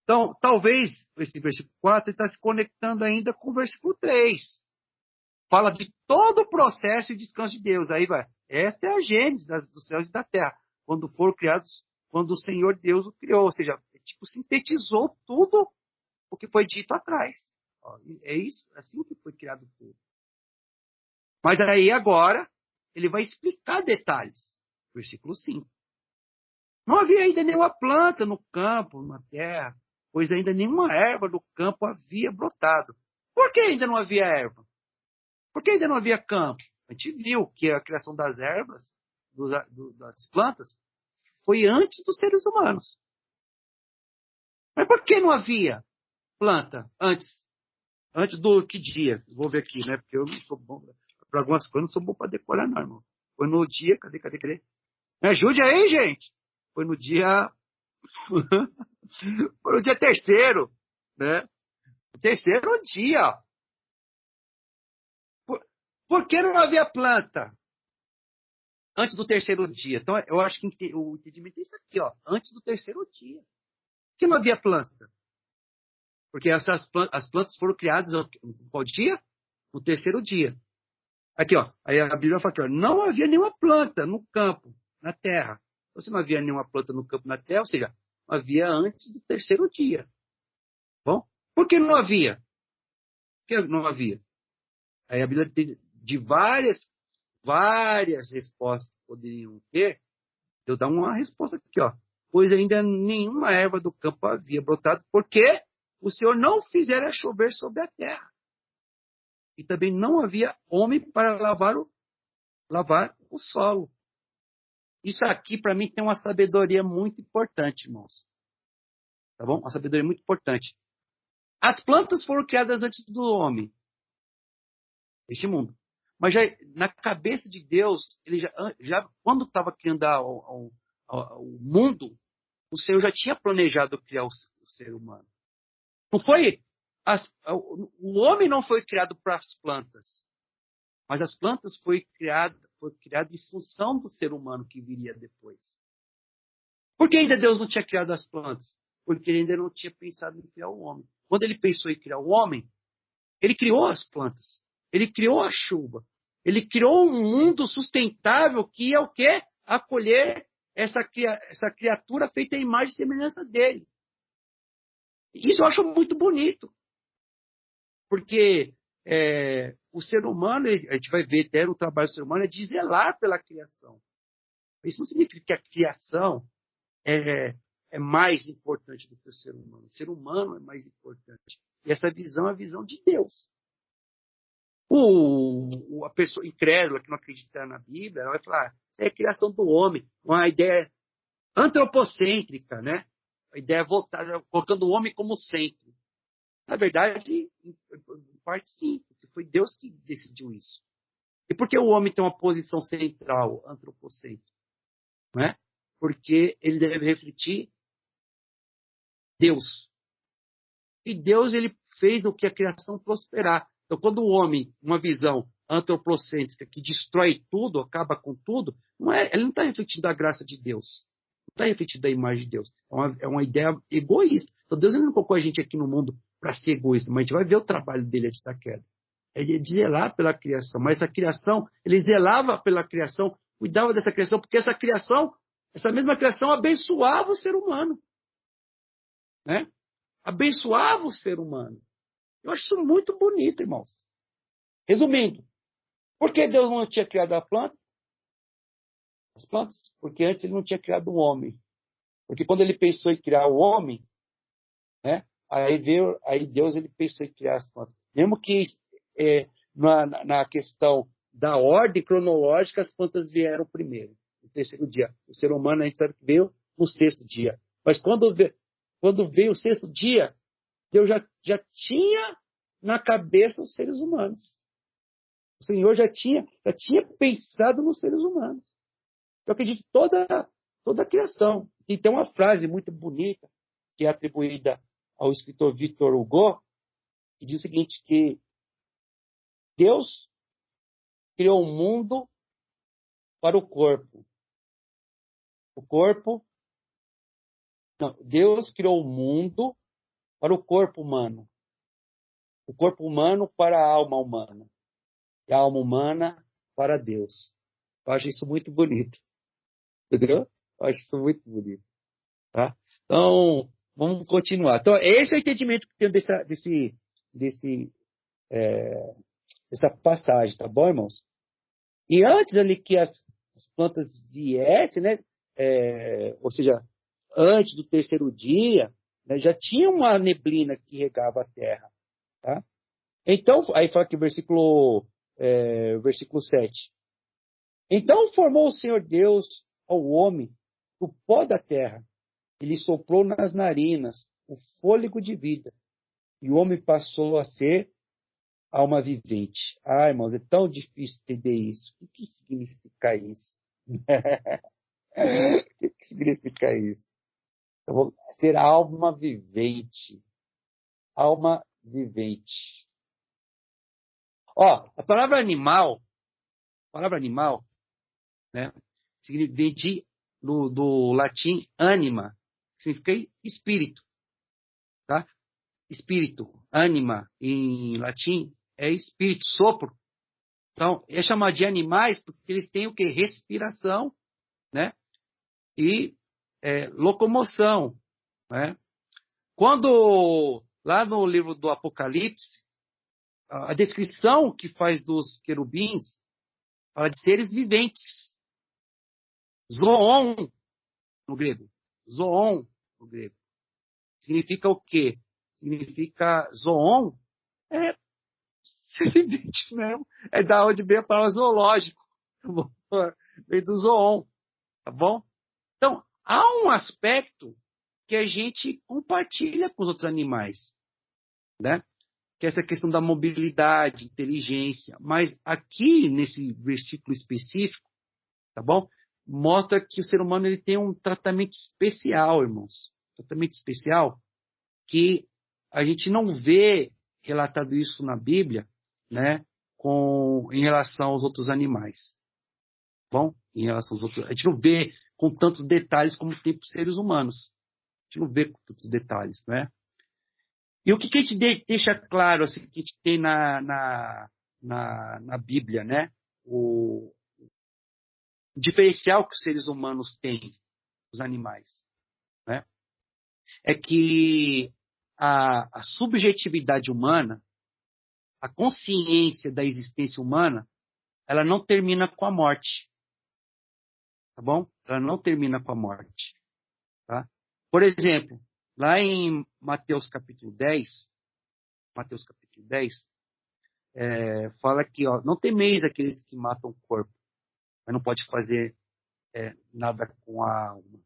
Então, talvez esse versículo 4 está se conectando ainda com o versículo 3. Fala de todo o processo e descanso de Deus. Aí vai. Esta é a gênese dos céus e da terra. Quando foram criados, quando o Senhor Deus o criou. Ou seja, sintetizou tudo o que foi dito atrás. É isso, assim que foi criado tudo. Mas aí agora, ele vai explicar detalhes. Versículo 5. Não havia ainda nenhuma planta no campo, na terra, pois ainda nenhuma erva do campo havia brotado. Por que ainda não havia erva? Por que ainda não havia campo? A gente viu que a criação das ervas, das plantas, foi antes dos seres humanos. Mas por que não havia planta antes? Antes do que dia? Vou ver aqui, né? Porque eu não sou bom. Para algumas coisas, não sou bom para decorar, não, irmão. Foi no dia. Cadê? Me ajude aí, gente. Foi no dia. Foi no dia 3º, né? O 3º dia. Por que não havia planta antes do 3º dia? Então, eu acho que o entendimento é isso aqui, ó. Antes do 3º dia. Por que não havia planta? Porque as plantas foram criadas no qual dia? No 3º dia. Aqui, ó. Aí a Bíblia fala aqui, ó. Não havia nenhuma planta no campo, na terra. Então, se não havia nenhuma planta no campo, na terra, ou seja, não havia antes do 3º dia. Bom? Por que não havia? Por que não havia? Aí a Bíblia tem de várias respostas que poderiam ter. Eu dar uma resposta aqui, ó. Pois ainda nenhuma erva do campo havia brotado, porque o Senhor não fizera chover sobre a terra. E também não havia homem para lavar o solo. Isso aqui, para mim, tem uma sabedoria muito importante, irmãos. Tá bom? Uma sabedoria muito importante. As plantas foram criadas antes do homem. Este mundo. Mas já na cabeça de Deus, ele já quando estava criando o mundo, o Senhor já tinha planejado criar o ser humano. Não foi... o homem não foi criado para as plantas, mas as plantas foi criado em função do ser humano que viria depois. Por que ainda Deus não tinha criado as plantas? Porque ele ainda não tinha pensado em criar o homem. Quando ele pensou em criar o homem, ele criou as plantas, ele criou a chuva, ele criou um mundo sustentável que é o quê? Acolher essa criatura feita à imagem e semelhança dele. Isso eu acho muito bonito. Porque o ser humano, a gente vai ver até o trabalho do ser humano, é de zelar pela criação. Isso não significa que a criação é mais importante do que o ser humano. O ser humano é mais importante. E essa visão é a visão de Deus. A pessoa incrédula que não acredita na Bíblia, ela vai falar, isso é a criação do homem, uma ideia antropocêntrica, né? A ideia voltada, colocando o homem como centro. Na verdade, em parte sim, porque foi Deus que decidiu isso. E por que o homem tem uma posição central, antropocêntrica? Não é? Porque ele deve refletir Deus. E Deus, ele fez o que a criação prosperar. Então, quando o homem, uma visão antropocêntrica que destrói tudo, acaba com tudo, ele não está refletindo a graça de Deus. Não está refletindo a imagem de Deus. É uma ideia egoísta. Então, Deus ele não colocou a gente aqui no mundo para ser egoísta, mas a gente vai ver o trabalho dele antes da queda. É de zelar pela criação. Mas essa criação, ele zelava pela criação, cuidava dessa criação, porque essa mesma criação abençoava o ser humano. Né? Abençoava o ser humano. Eu acho isso muito bonito, irmãos. Resumindo, por que Deus não tinha criado a planta? As plantas? Porque antes ele não tinha criado o homem. Porque quando ele pensou em criar o homem, né, aí Deus ele pensou em criar as plantas. Mesmo que na questão da ordem cronológica, as plantas vieram primeiro, no terceiro dia. O ser humano, a gente sabe que veio no sexto dia. Mas quando veio o sexto dia, Deus já tinha na cabeça os seres humanos. O Senhor já tinha pensado nos seres humanos. Eu acredito em toda a criação. E tem uma frase muito bonita, que é atribuída ao escritor Victor Hugo, que diz o seguinte, que Deus criou o mundo para o corpo. Deus criou o mundo para o corpo humano. O corpo humano para a alma humana. E a alma humana para Deus. Eu acho isso muito bonito. Entendeu? Eu acho isso muito bonito. Tá? Então, vamos continuar. Então, esse é o entendimento que eu tenho dessa passagem, tá bom, irmãos? E antes ali que as plantas viessem, né? Ou seja, antes do terceiro dia, né, já tinha uma neblina que regava a terra. Tá? Então, aí fala aqui versículo 7. Então formou o Senhor Deus ao homem do pó da terra. Ele soprou nas narinas o fôlego de vida. E o homem passou a ser alma vivente. Ah, irmãos, é tão difícil entender isso. O que significa isso? O que significa isso? Eu vou ser alma vivente. Alma vivente. Ó, a palavra animal, né, vem do latim anima, que significa espírito, tá? Espírito, anima, em latim, é espírito, sopro. Então, é chamado de animais porque eles têm o quê? Respiração, né? E locomoção, né? Quando, lá no livro do Apocalipse, a descrição que faz dos querubins fala de seres viventes. Zoon, no grego. Zoon, no grego. Significa o quê? Significa zoon é ser vivente mesmo. É da onde vem a palavra zoológico. Tá bom? Vem do zoon, tá bom? Então, há um aspecto que a gente compartilha com os outros animais, né? Que é essa questão da mobilidade, inteligência. Mas aqui, nesse versículo específico, tá bom? Mostra que o ser humano ele tem um tratamento especial, irmãos. Tratamento especial que a gente não vê relatado isso na Bíblia, né? Em relação aos outros animais. Tá bom? Em relação aos outros. A gente não vê com tantos detalhes como tem para os seres humanos. A gente não vê com tantos detalhes, né? E o que a gente deixa claro, assim, que a gente tem na Bíblia, né? O diferencial que os seres humanos têm dos animais, né? É que a subjetividade humana, a consciência da existência humana, ela não termina com a morte, tá bom? Ela não termina com a morte, tá? Por exemplo, lá em Mateus capítulo 10, fala que, ó, não temeis aqueles que matam o corpo, mas não pode fazer nada com a alma.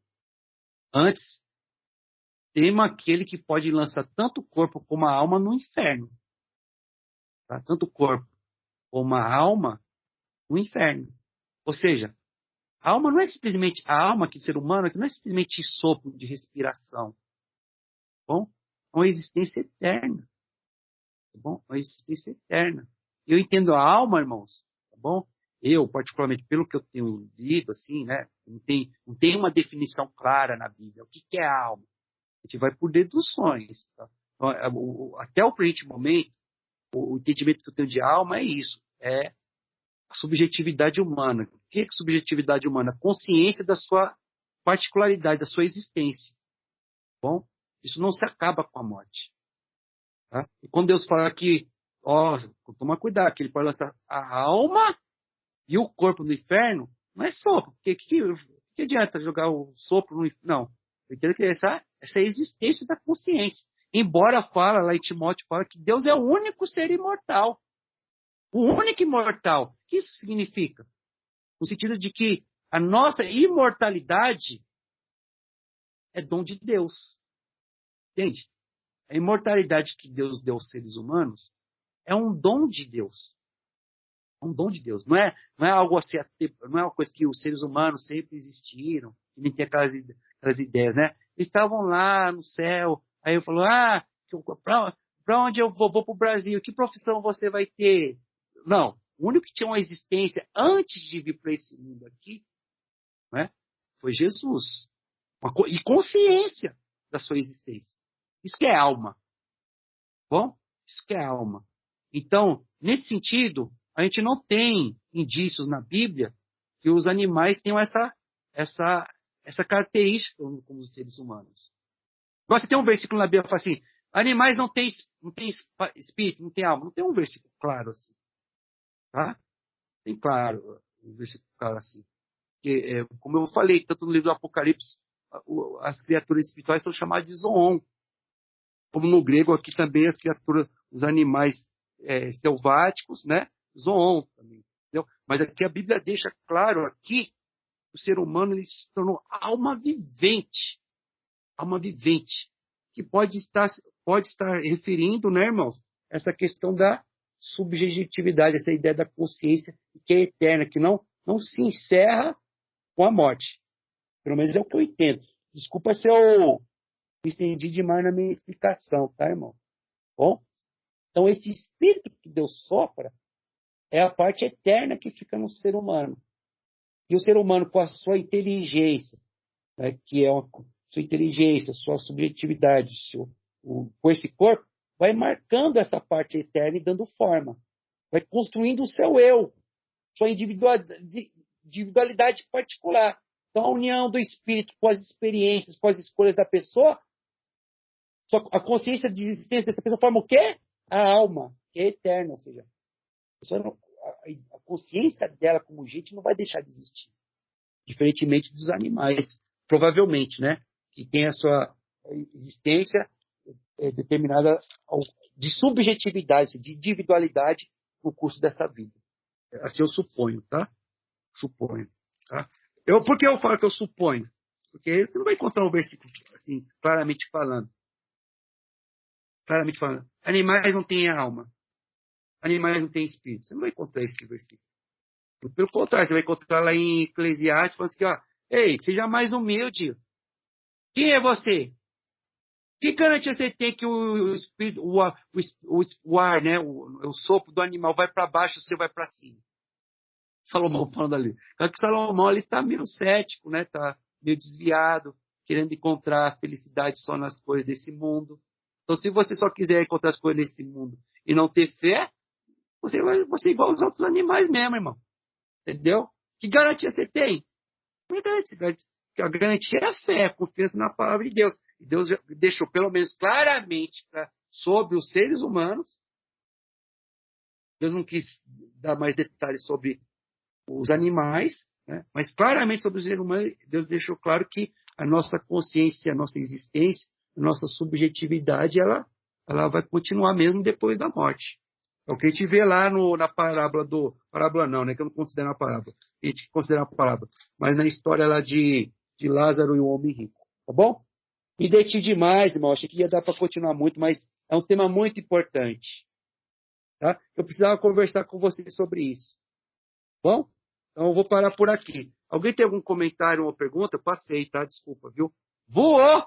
Antes, tema aquele que pode lançar tanto o corpo como a alma no inferno. Tá? Tanto o corpo como a alma no inferno. Ou seja, a alma não é simplesmente, a alma aqui do ser humano não é simplesmente sopro de respiração. Tá bom? É uma existência eterna. Tá bom? Uma existência eterna. Eu entendo a alma, irmãos, tá bom? Eu, particularmente, pelo que eu tenho lido, assim, né? Não tem uma definição clara na Bíblia. O que é a alma? A gente vai por deduções. Tá? Até o presente momento, o entendimento que eu tenho de alma é isso. É a subjetividade humana. O que é subjetividade humana? Consciência da sua particularidade, da sua existência. Bom, isso não se acaba com a morte. Tá? E quando Deus fala que Ó, toma cuidado, que ele pode lançar a alma e o corpo no inferno. Não é sopro. Que adianta jogar o sopro no inferno? Não. Eu entendo que essa é a existência da consciência. Embora fala, lá em Timóteo fala que Deus é o único ser imortal. O único imortal. O que isso significa? No sentido de que a nossa imortalidade é dom de Deus. Entende? A imortalidade que Deus deu aos seres humanos é um dom de Deus. É um dom de Deus. Não é algo assim, não é uma coisa que os seres humanos sempre existiram, e nem tem aquelas ideias, né? Eles estavam lá no céu, aí eu falo, para onde eu vou? Vou para o Brasil. Que profissão você vai ter? Não. O único que tinha uma existência antes de vir para esse mundo aqui, né, foi Jesus. E consciência da sua existência. Isso que é alma. Bom? Isso que é alma. Então, nesse sentido, a gente não tem indícios na Bíblia que os animais tenham essa característica como os seres humanos. Agora, você tem um versículo na Bíblia que fala assim, animais não têm espírito, não têm alma. Não tem um versículo claro assim. Tá? Tem claro um versículo claro assim. Porque, como eu falei, tanto no livro do Apocalipse, as criaturas espirituais são chamadas de zoon. Como no grego aqui também as criaturas, os animais selváticos, né? Zoon também. Entendeu? Mas aqui a Bíblia deixa claro aqui, o ser humano ele se tornou alma vivente. Alma vivente. Que pode estar referindo, né, irmãos? Essa questão da subjetividade, essa ideia da consciência que é eterna, que não se encerra com a morte. Pelo menos é o que eu entendo. Desculpa se eu me estendi demais na minha explicação, tá, irmão? Bom? Então, esse espírito que Deus sopra é a parte eterna que fica no ser humano. E o ser humano, com a sua inteligência, né, que é sua inteligência, sua subjetividade, com esse corpo, vai marcando essa parte eterna e dando forma. Vai construindo o seu eu, sua individualidade particular. Então, a união do espírito com as experiências, com as escolhas da pessoa, a consciência de existência dessa pessoa forma o quê? A alma, que é eterna, ou seja, a consciência dela como gente não vai deixar de existir. Diferentemente dos animais, provavelmente, né? Que tem a sua existência determinada de subjetividade, de individualidade no curso dessa vida. Assim eu suponho, tá? Suponho, tá? Por que eu falo que eu suponho? Porque você não vai encontrar um versículo assim, claramente falando. Animais não têm alma. Animais não têm espírito. Você não vai encontrar esse versículo. Pelo contrário, você vai encontrar lá em Eclesiastes, falando assim, ó, ei, seja mais humilde. Quem é você? Que garantia você tem que o espírito, o ar, né, o sopro do animal vai para baixo, você vai para cima? Salomão falando ali. Claro que Salomão ali está meio cético, né? Está meio desviado, querendo encontrar a felicidade só nas coisas desse mundo. Então, se você só quiser encontrar as coisas desse mundo e não ter fé, você vai ser igual aos outros animais mesmo, irmão. Entendeu? Que garantia você tem? Não é garantia. A garantia é a fé, a confiança na palavra de Deus. E Deus deixou pelo menos claramente sobre os seres humanos. Deus não quis dar mais detalhes sobre os animais, né? Mas claramente sobre os seres humanos, Deus deixou claro que a nossa consciência, a nossa existência, a nossa subjetividade, ela vai continuar mesmo depois da morte. É o que a gente vê lá na parábola parábola não, né? Que eu não considero uma parábola. A gente considera uma parábola. Mas na história lá de Lázaro e o homem rico. Tá bom? Me detive demais, irmão. Achei que ia dar para continuar muito, mas é um tema muito importante. Tá? Eu precisava conversar com vocês sobre isso. Bom? Então eu vou parar por aqui. Alguém tem algum comentário ou pergunta? Passei, tá? Desculpa, viu? Voou!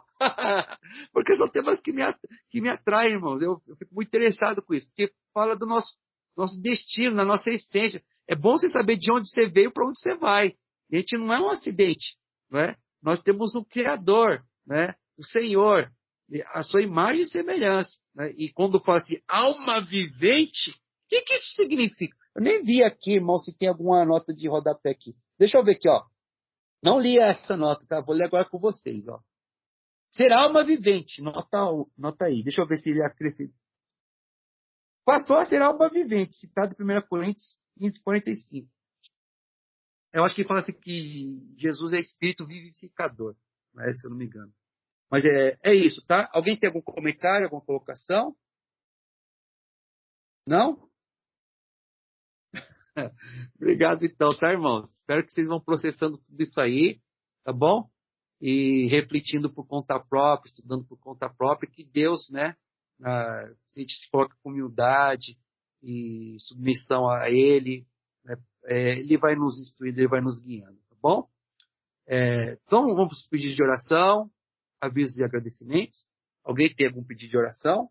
Porque são temas que me atraem, irmãos. Eu fico muito interessado com isso, porque fala do nosso destino, da nossa essência. É bom você saber de onde você veio para onde você vai. A gente não é um acidente, não é? Nós temos um Criador, né? O Senhor, a sua imagem e semelhança. Né? E quando fala assim, alma vivente, o que isso significa? Eu nem vi aqui, irmão, se tem alguma nota de rodapé aqui. Deixa eu ver aqui, ó. Não li essa nota, tá? Vou ler agora com vocês, ó. Ser alma vivente, nota aí. Deixa eu ver se ele acrescenta. passou a ser alma vivente, citado em 1 Coríntios 15:45. Eu acho que ele fala assim que Jesus é espírito vivificador, né, se eu não me engano. Mas é isso, tá? Alguém tem algum comentário, alguma colocação? Não? Obrigado então, tá, irmãos? Espero que vocês vão processando tudo isso aí, tá bom? E refletindo por conta própria, estudando por conta própria, que Deus, né, se a gente se coloca com humildade e submissão a Ele, né, Ele vai nos instruindo, Ele vai nos guiando, tá bom? Então vamos para os pedidos de oração, avisos e agradecimentos. Alguém tem algum pedido de oração?